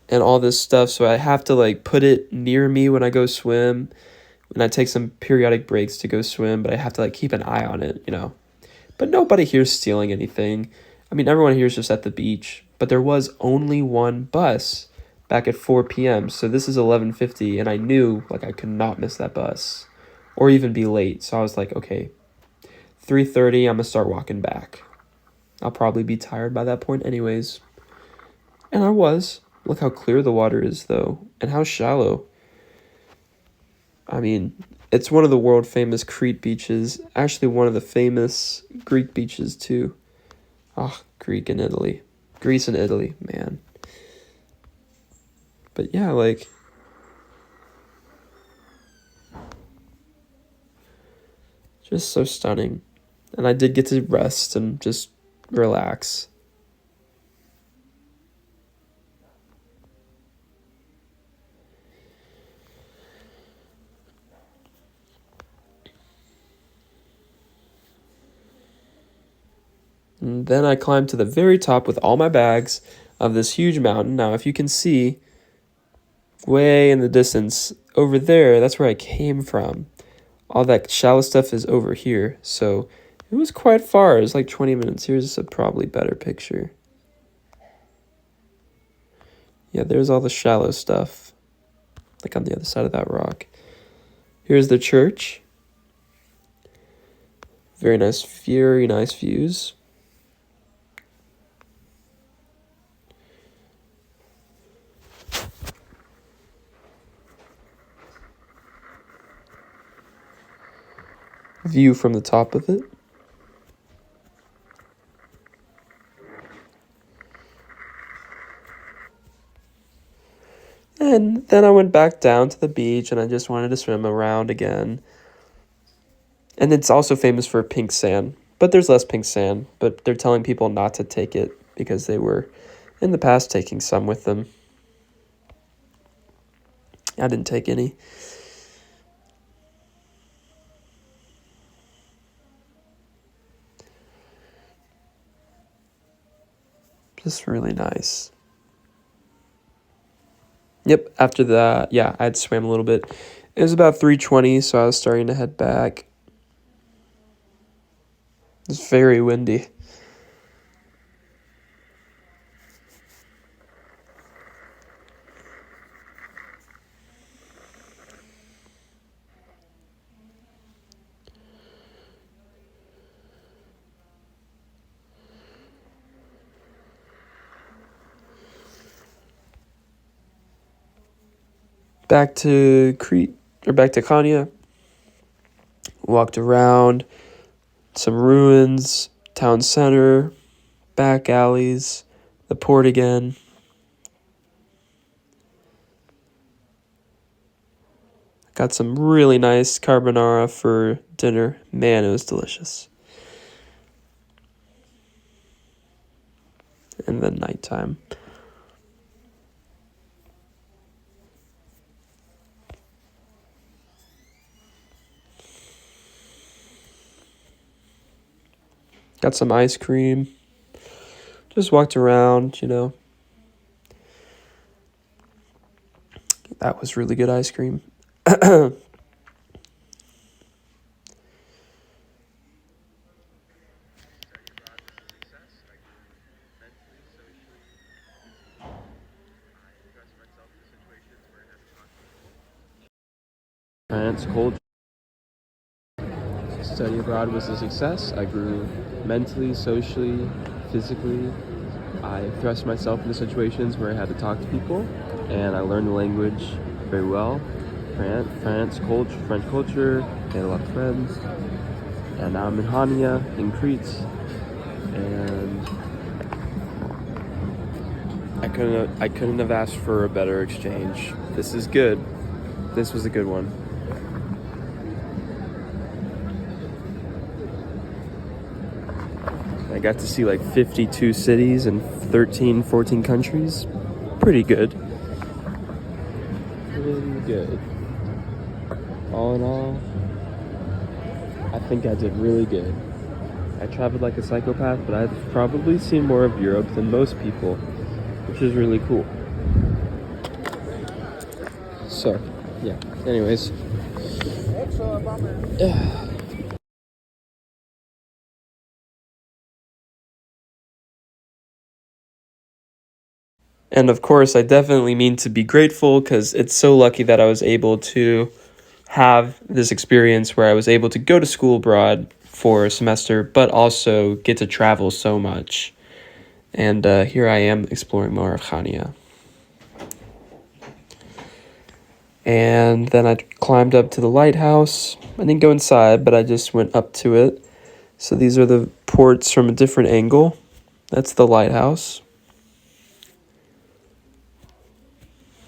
and all this stuff, so I have to like put it near me when I go swim, and I take some periodic breaks to go swim, but I have to like keep an eye on it, But nobody here's stealing anything. I mean, everyone here is just at the beach, but there was only one bus back at 4 p.m. So this is 11:50, and I knew like I could not miss that bus or even be late. So I was like, okay, 3:30, I'm gonna start walking back. I'll probably be tired by that point anyways. And I was. Look how clear the water is, though, and how shallow. I mean, it's one of the world famous Crete beaches. Actually, one of the famous Greek beaches, too. Greece and Italy, man. But yeah, like, just so stunning. And I did get to rest and just relax. And then I climbed to the very top with all my bags of this huge mountain. Now, if you can see, way in the distance, over there, that's where I came from. All that shallow stuff is over here. So it was quite far. It was like 20 minutes. Here's a probably better picture. Yeah, there's all the shallow stuff, like on the other side of that rock. Here's the church. Very nice views. View from the top of it. And then I went back down to the beach, and I just wanted to swim around again. And it's also famous for pink sand, but there's less pink sand, but they're telling people not to take it because they were in the past taking some with them. I didn't take any. Just really nice. Yep, after that, yeah, I had swam a little bit. It was about 3:20, so I was starting to head back. It's very windy. Back to Crete, or back to Konya. Walked around, some ruins, town center, back alleys, the port again. Got some really nice carbonara for dinner. Man, it was delicious. And then nighttime. Got some ice cream. Just walked around, you know. That was really good ice cream. France culture. Study abroad was a success. I grew mentally, socially, physically. I thrust myself into situations where I had to talk to people, and I learned the language very well. French culture, made a lot of friends, and now I'm in Hania, in Crete, and I couldn't have asked for a better exchange. This is good. This was a good one. I got to see like 52 cities in 14 countries. Pretty good. Pretty good. All in all, I think I did really good. I traveled like a psychopath, but I've probably seen more of Europe than most people, which is really cool. So, yeah. Anyways. And of course, I definitely mean to be grateful because it's so lucky that I was able to have this experience where I was able to go to school abroad for a semester, but also get to travel so much. And here I am exploring more of Khania. And then I climbed up to the lighthouse. I didn't go inside, but I just went up to it. So these are the ports from a different angle. That's the lighthouse.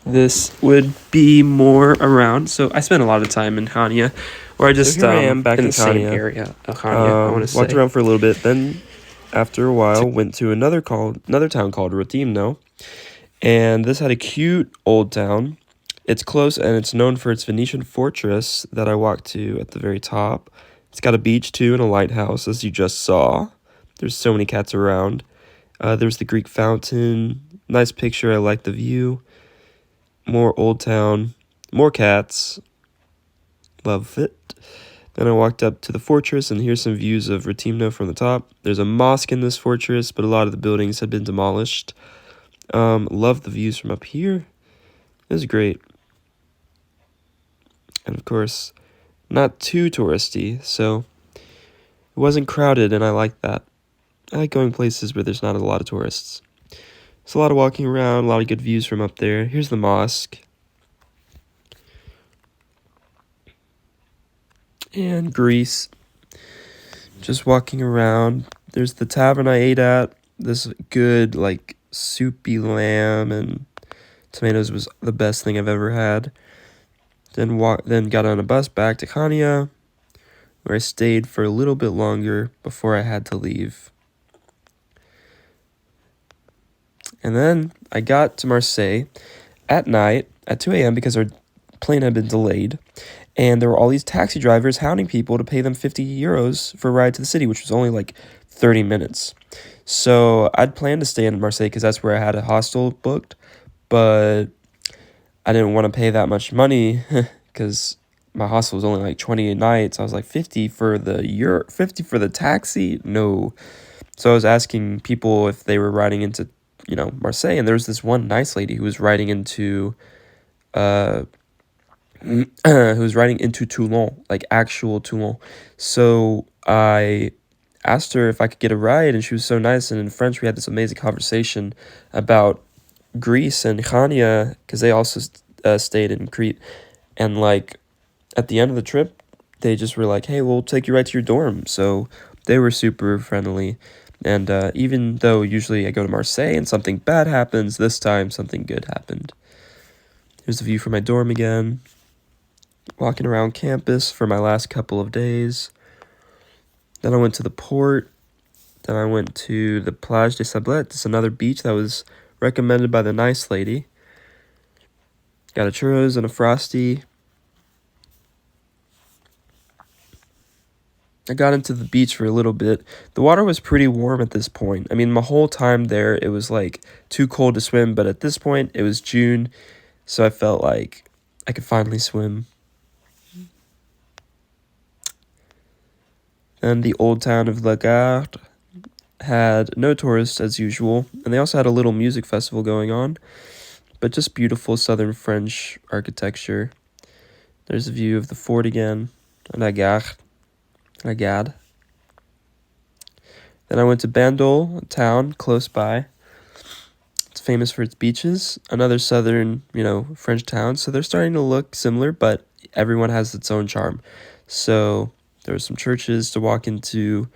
This would be more around. So I spent a lot of time in Khania, where I just So here I am back in in the same Khania. area of Khania. I want to say. Walked around for a little bit, then after a while went to another town called Rotimno, and this had a cute old town. It's close and it's known for its Venetian fortress that I walked to at the very top. It's got a beach too and a lighthouse, as you just saw. There's so many cats around. There's the Greek fountain. Nice picture. I like the view. More old town. More cats. Love it. Then I walked up to the fortress, and here's some views of Rotimno from the top. There's a mosque in this fortress, but a lot of the buildings had been demolished. Love the views from up here. It was great. And of course, not too touristy, so it wasn't crowded, and I like that. I like going places where there's not a lot of tourists. There's a lot of walking around, a lot of good views from up there. Here's the mosque. And Greece. Just walking around. There's the tavern I ate at. This good, like, soupy lamb and tomatoes was the best thing I've ever had. Then got on a bus back to Khania, where I stayed for a little bit longer before I had to leave. And then I got to Marseille at night at 2 a.m. because our plane had been delayed, and there were all these taxi drivers hounding people to pay them 50 euros for a ride to the city, which was only like 30 minutes. So I'd planned to stay in Marseille because that's where I had a hostel booked, but I didn't want to pay that much money because my hostel was only like 20 a night. So I was like, 50 for the taxi? No. So I was asking people if they were riding into, Marseille, and there was this one nice lady who was riding into Toulon, like actual Toulon. So I asked her if I could get a ride, and she was so nice, and in French we had this amazing conversation about Greece and Chania, because they also stayed in Crete, and like at the end of the trip they just were like, hey, we'll take you right to your dorm. So they were super friendly, and even though usually I go to Marseille and something bad happens, this time something good happened. Here's the view from my dorm again, walking around campus for my last couple of days. Then I went to the port. Then I went to the Plage des Sablets. It's another beach that was recommended by the nice lady. Got a churros and a frosty. I got into the beach for a little bit. The water was pretty warm at this point. I mean, my whole time there, it was like too cold to swim, but at this point, it was June, so I felt like I could finally swim. And the old town of La Garde had no tourists as usual, and they also had a little music festival going on, but just beautiful southern French architecture. There's a view of the fort again, La Garde. Then I went to Bandol, a town close by. It's famous for its beaches, another southern, French town, so they're starting to look similar, but everyone has its own charm. So there were some churches to walk into,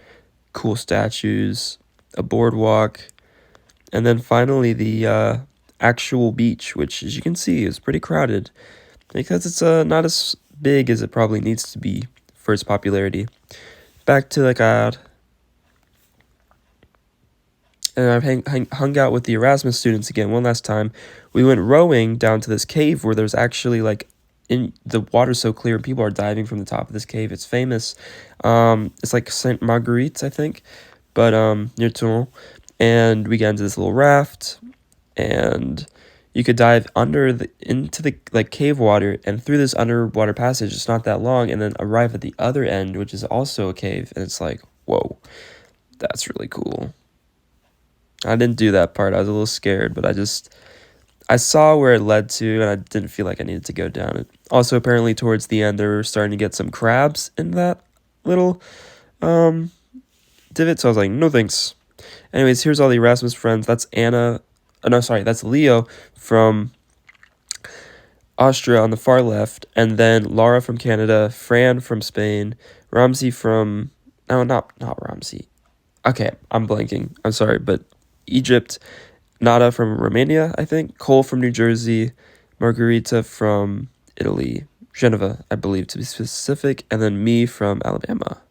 cool statues, a boardwalk, and then finally the actual beach, which, as you can see, is pretty crowded because it's not as big as it probably needs to be for its popularity. Back to La Garde, and I've hung out with the Erasmus students again one last time. We went rowing down to this cave where there's actually the water's so clear and people are diving from the top of this cave. It's famous. It's like Saint Marguerite, I think, but near Toulon. And we got into this little raft, and you could dive into the cave water and through this underwater passage. It's not that long, and then arrive at the other end, which is also a cave, and it's like, whoa, that's really cool. I didn't do that part. I was a little scared, but I saw where it led to, and I didn't feel like I needed to go down it. Also, apparently towards the end, they were starting to get some crabs in that little divot, so I was like, no thanks. Anyways, here's all the Erasmus friends. That's that's Leo from Austria on the far left, and then Laura from Canada, Fran from Spain, Ramsey from... No, not Ramsey. Okay, I'm blanking. I'm sorry, but Egypt, Nada from Romania, I think, Cole from New Jersey, Margarita from Italy, Geneva, I believe, to be specific, and then me from Alabama.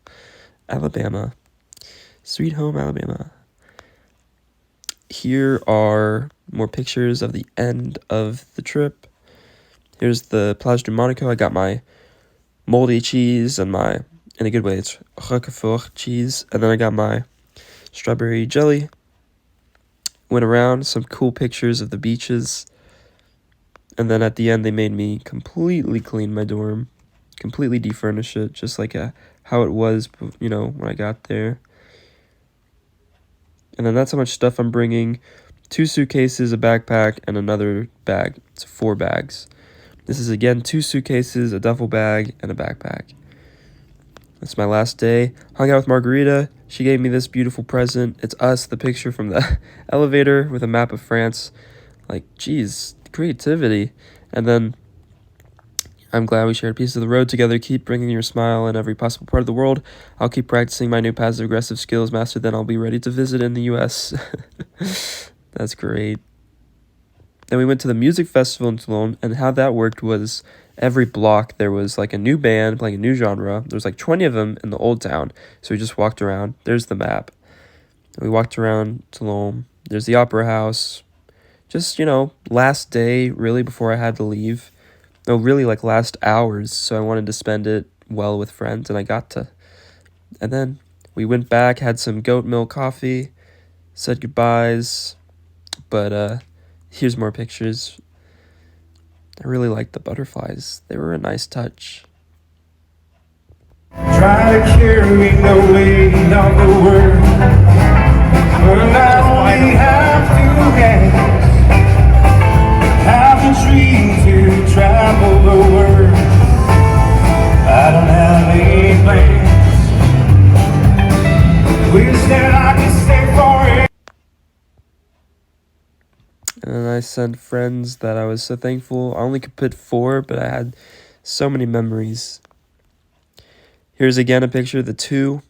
Sweet home Alabama. Here are more pictures of the end of the trip. Here's the Plage de Monaco. I got my moldy cheese and in a good way, it's Roquefort cheese. And then I got my strawberry jelly. Went around, some cool pictures of the beaches. And then at the end, they made me completely clean my dorm. Completely defurnish it, just like how it was, when I got there. And then that's how much stuff I'm bringing. 2 suitcases, a backpack, and another bag. It's 4 bags. This is, again, 2 suitcases, a duffel bag, and a backpack. That's my last day. Hung out with Margarita. She gave me this beautiful present. It's us, the picture from the elevator with a map of France. Like, geez, creativity. And then I'm glad we shared a piece of the road together. Keep bringing your smile in every possible part of the world. I'll keep practicing my new passive-aggressive skills master. Then I'll be ready to visit in the U.S. That's great. Then we went to the music festival in Toulon, and how that worked was every block there was like a new band playing a new genre. There was like 20 of them in the old town. So we just walked around. There's the map. We walked around Toulon. There's the opera house. Just, last day, really, before I had to leave. no, really like last hours. So I wanted to spend it well with friends, and I got to. And then we went back, had some goat milk coffee, said goodbyes. But here's more pictures. I really liked the butterflies. They were a nice touch. Try to carry the weight of the world, but I only have two hands. Have a dream to travel the world. I don't have any plans. Wish that I could stay forever. And then I sent friends that I was so thankful. I only could put 4, but I had so many memories. Here's again a picture of the two,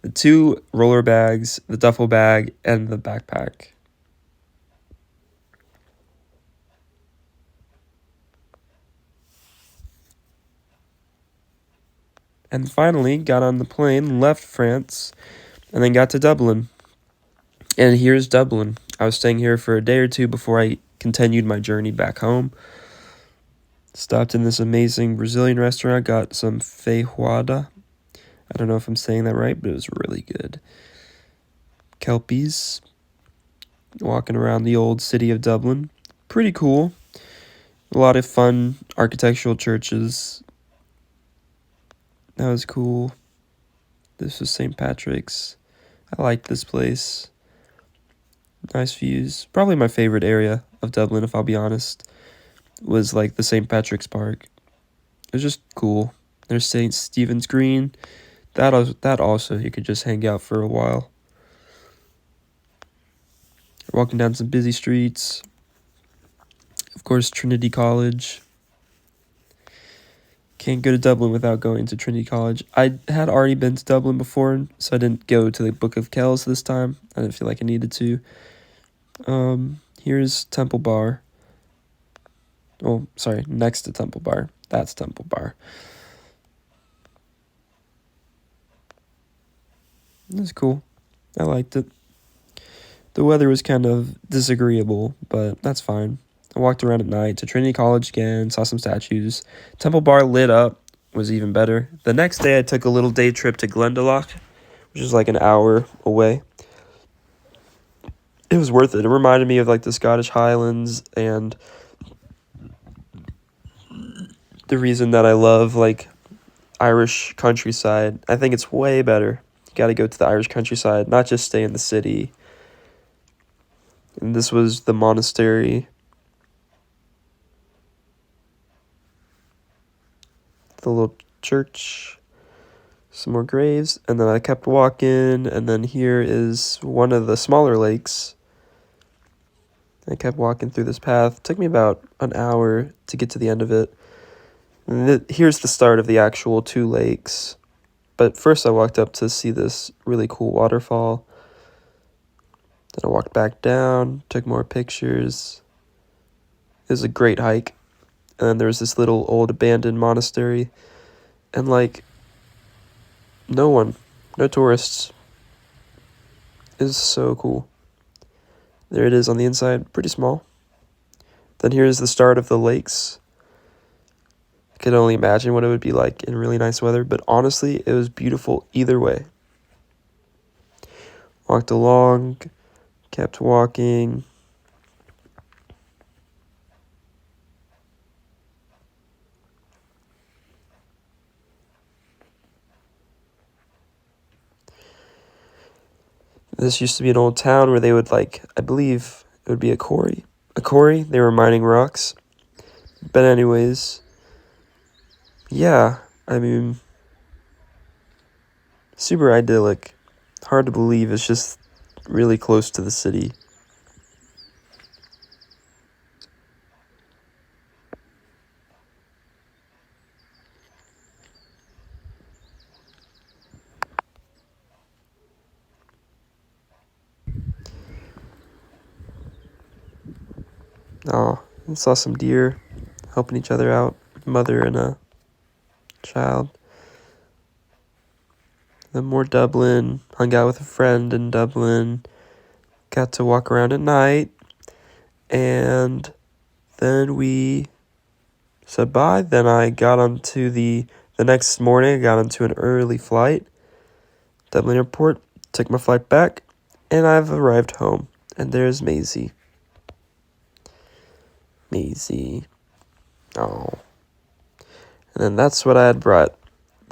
the 2 roller bags, the duffel bag, and the backpack. And finally got on the plane, left France, and then got to Dublin. And here's Dublin. I was staying here for a day or two before I continued my journey back home. Stopped in this amazing Brazilian restaurant, got some feijoada. I don't know if I'm saying that right, but it was really good. Kelpies. Walking around the old city of Dublin. Pretty cool. A lot of fun architectural churches. That was cool. This was St. Patrick's. I liked this place. Nice views. Probably my favorite area of Dublin, if I'll be honest, was like the St. Patrick's Park. It was just cool. There's St. Stephen's Green. That also you could just hang out for a while. Walking down some busy streets. Of course, Trinity College. Can't go to Dublin without going to Trinity College. I had already been to Dublin before, so I didn't go to the Book of Kells this time. I didn't feel like I needed to. Here's Temple Bar. Oh, sorry, next to Temple Bar. That's Temple Bar. It was cool. I liked it. The weather was kind of disagreeable, but that's fine. I walked around at night to Trinity College again, saw some statues. Temple Bar lit up, was even better. The next day I took a little day trip to Glendalough, which is like an hour away. It was worth it. It reminded me of like the Scottish Highlands, and the reason that I love like Irish countryside. I think it's way better. You got to go to the Irish countryside, not just stay in the city. And this was the monastery. The little church. Some more graves. And then I kept walking. And then here is one of the smaller lakes. I kept walking through this path. It took me about an hour to get to the end of it. And here's the start of the actual 2 lakes. But first I walked up to see this really cool waterfall. Then I walked back down, took more pictures. It was a great hike. And then there was this little old abandoned monastery. And like, no tourists. It was so cool. There it is on the inside, pretty small. Then here's the start of the lakes. I could only imagine what it would be like in really nice weather, but honestly, it was beautiful either way. Walked along, kept walking. This used to be an old town where they would like, I believe it would be a quarry. They were mining rocks. But anyways, yeah, I mean, super idyllic. Hard to believe it's just really close to the city. Oh, I saw some deer helping each other out, mother and a child. Then more Dublin, hung out with a friend in Dublin, got to walk around at night, and then we said bye. Then I got onto the next morning, I got onto an early flight, Dublin Airport, took my flight back, and I've arrived home. And there's Maisie. Maisie. Oh. And then that's what I had brought.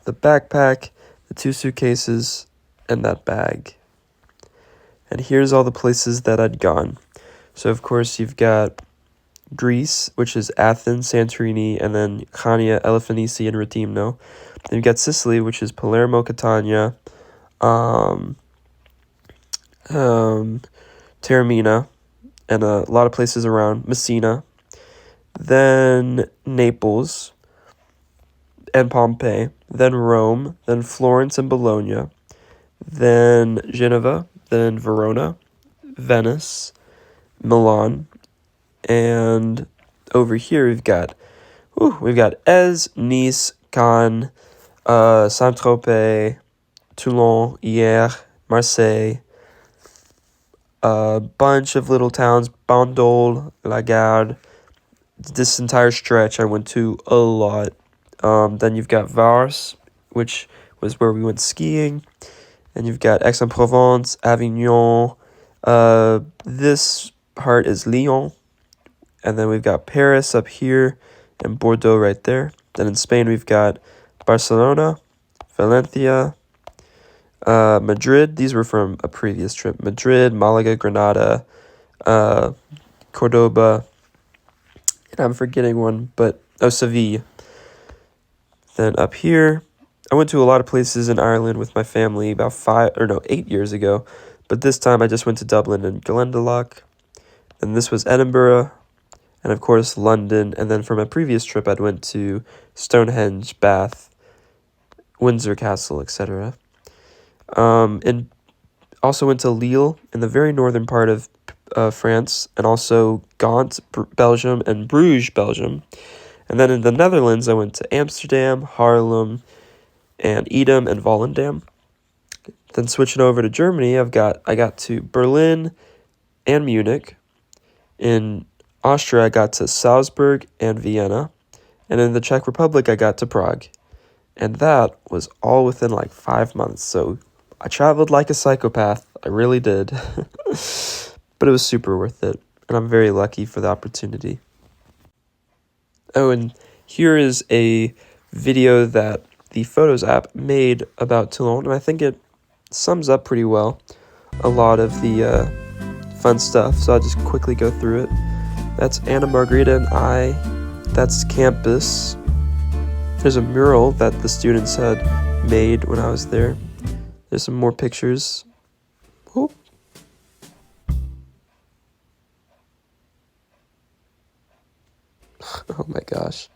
The backpack, the 2 suitcases, and that bag. And here's all the places that I'd gone. So, of course, you've got Greece, which is Athens, Santorini, and then Chania, Elefanici, and Rethymno. Then you've got Sicily, which is Palermo, Catania, Taormina, and a lot of places around, Messina. Then Naples, and Pompeii. Then Rome, then Florence and Bologna. Then Geneva, then Verona, Venice, Milan, and over here we've got Aix, Nice, Cannes, Saint-Tropez, Toulon, Hyeres, Marseille, a bunch of little towns, Bandol, La Garde. This entire stretch I went to a lot. Then you've got Hyeres, which was where we went skiing. And you've got Aix-en-Provence, Avignon. This part is Lyon. And then we've got Paris up here and Bordeaux right there. Then in Spain we've got Barcelona, Valencia, Madrid. These were from a previous trip. Madrid, Malaga, Granada, Cordoba. And I'm forgetting one, but Seville. Then up here, I went to a lot of places in Ireland with my family about 8 years ago. But this time I just went to Dublin and Glendalough. And this was Edinburgh. And of course London. And then from a previous trip I went to Stonehenge, Bath, Windsor Castle, etc. And also went to Lille in the very northern part of France. And also Ghent, Belgium, and Bruges, Belgium. And then in the Netherlands, I went to Amsterdam, Haarlem, and Edam and Volendam. Then switching over to Germany, I got to Berlin and Munich. In Austria, I got to Salzburg and Vienna. And in the Czech Republic, I got to Prague. And that was all within like 5 months. So I traveled like a psychopath. I really did. But it was super worth it. And I'm very lucky for the opportunity. Oh, and here is a video that the Photos app made about Toulon, and I think it sums up pretty well a lot of the fun stuff, so I'll just quickly go through it. That's Anna, Margarita, and I. That's campus. There's a mural that the students had made when I was there. There's some more pictures. Whoop. Oh my gosh.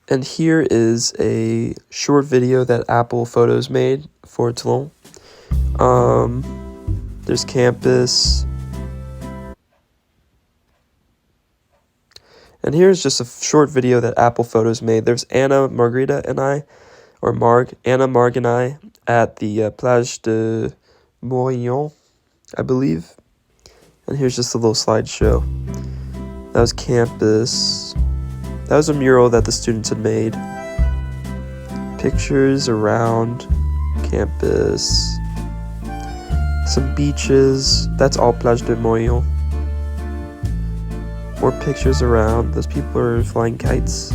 And here is a short video that Apple Photos made for Toulon. There's campus. And here's just a short video that Apple Photos made. There's Anna, Margarita, and I, or Anna, Marg, and I at the Plage de Morillon, I believe. And here's just a little slideshow. That was campus. That was a mural that the students had made. Pictures around campus. Some beaches. That's all Plage de Morillon. More pictures around. Those people are flying kites.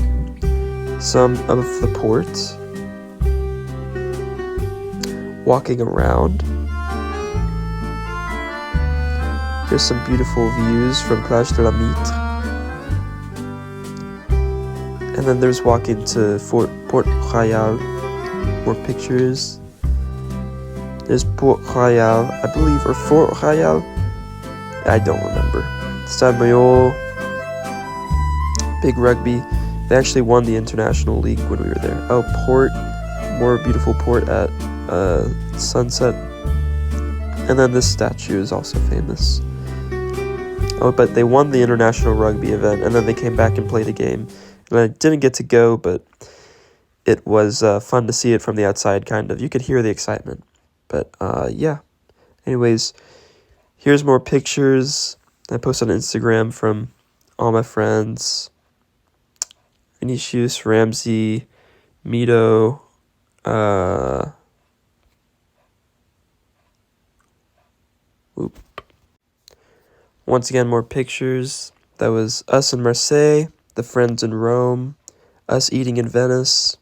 Some of the port. Walking around. Here's some beautiful views from Plage de la Mitre. And then there's walking to Port-Royal. More pictures. There's Port-Royal, I believe, or Fort-Royal. I don't remember. Stade Maillot. Big rugby. They actually won the International League when we were there. Oh, Port. More beautiful port at sunset. And then this statue is also famous. Oh, but they won the International Rugby event, and then they came back and played a game. And I didn't get to go, but it was fun to see it from the outside, kind of. You could hear the excitement. But, yeah. Anyways, here's more pictures I posted on Instagram from all my friends. Vinicius, Ramsey, Mito, once again, more pictures. That was us in Marseille, the friends in Rome, us eating in Venice,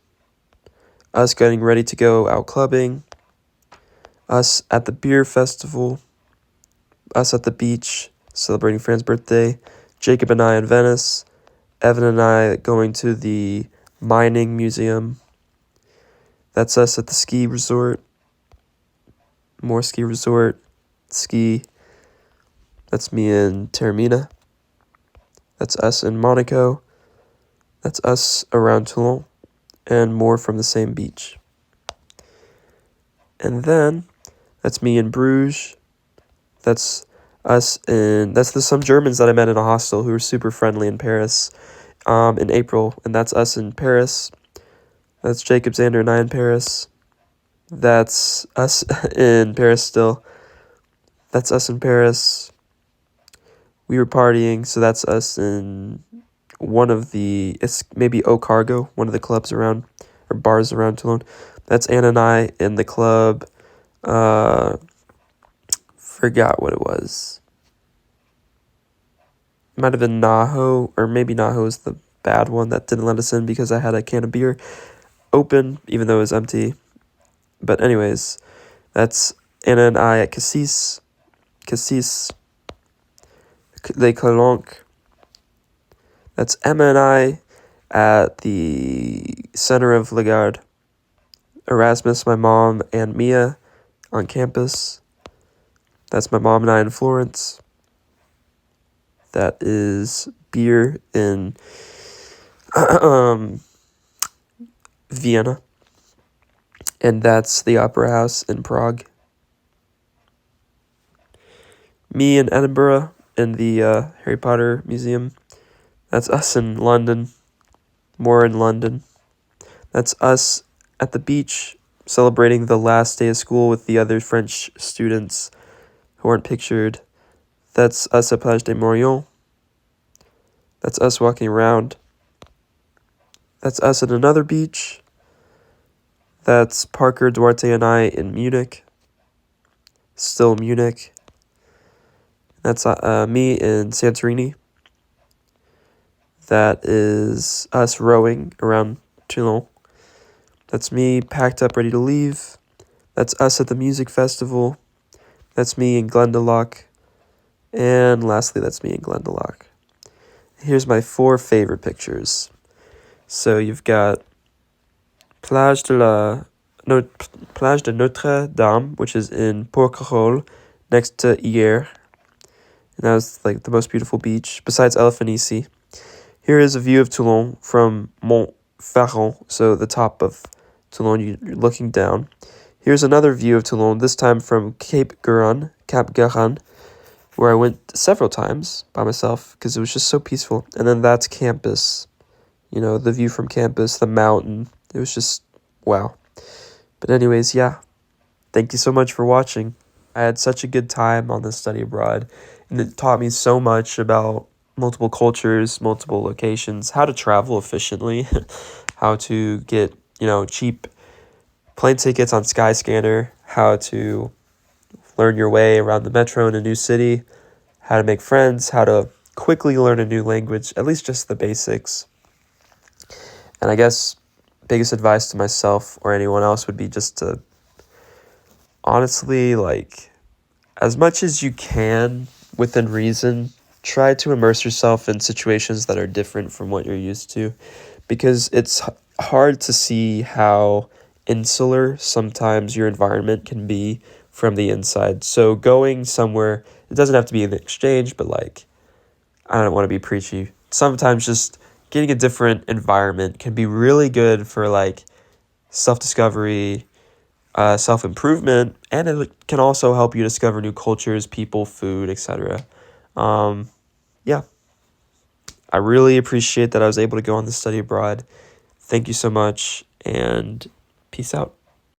us getting ready to go out clubbing, us at the beer festival, us at the beach celebrating Fran's birthday, Jacob and I in Venice, Evan and I going to the mining museum. That's us at the ski resort, more ski resort, ski. That's me in Taormina. That's us in Monaco. That's us around Toulon, and more from the same beach. And then that's me in Bruges. That's some Germans that I met in a hostel who were super friendly in Paris in April, and that's us in Paris. That's Jacob, Xander, and I in Paris. That's us in Paris still. That's us in Paris. We were partying, so that's us in it's maybe Au Cargo, one of the clubs around, or bars around Toulon. That's Anna and I in the club, forgot what it was. It might have been Naho, or maybe Naho is the bad one that didn't let us in because I had a can of beer open, even though it was empty. But anyways, that's Anna and I at Cassis, Les Calanques. That's Emma and I at the center of La Garde. Erasmus, my mom, and Mia on campus. That's my mom and I in Florence. That is beer in Vienna. And that's the Opera House in Prague. Me in Edinburgh in the Harry Potter Museum. That's us in London. More in London. That's us at the beach celebrating the last day of school with the other French students who aren't pictured. That's us at Plage des Morions. That's us walking around. That's us at another beach. That's Parker, Duarte, and I in Munich. Still Munich. That's me in Santorini. That is us rowing around Toulon. That's me packed up, ready to leave. That's us at the music festival. That's me in Glendalough. And lastly, that's me in Glendalough. Here's my 4 favorite pictures. So you've got Plage de Notre Dame, which is in Porquerolles, next to Hyeres. And that was like the most beautiful beach, besides Elephantisi. Here is a view of Toulon from Montferrand, so the top of Toulon, you're looking down. Here's another view of Toulon, this time from Cap Guerin, where I went several times by myself because it was just so peaceful. And then that's campus, the view from campus, the mountain. It was just, wow. But anyways, yeah, thank you so much for watching. I had such a good time on this study abroad, and it taught me so much about multiple cultures, multiple locations, how to travel efficiently, how to get, cheap plane tickets on Skyscanner, how to learn your way around the metro in a new city, how to make friends, how to quickly learn a new language, at least just the basics. And I guess biggest advice to myself or anyone else would be just to honestly, as much as you can within reason, try to immerse yourself in situations that are different from what you're used to, because it's hard to see how insular sometimes your environment can be from the inside. So going somewhere, it doesn't have to be an exchange, but I don't want to be preachy. Sometimes just getting a different environment can be really good for self-discovery, self-improvement, and it can also help you discover new cultures, people, food, etc. Yeah, I really appreciate that I was able to go on this study abroad. Thank you so much, and peace out.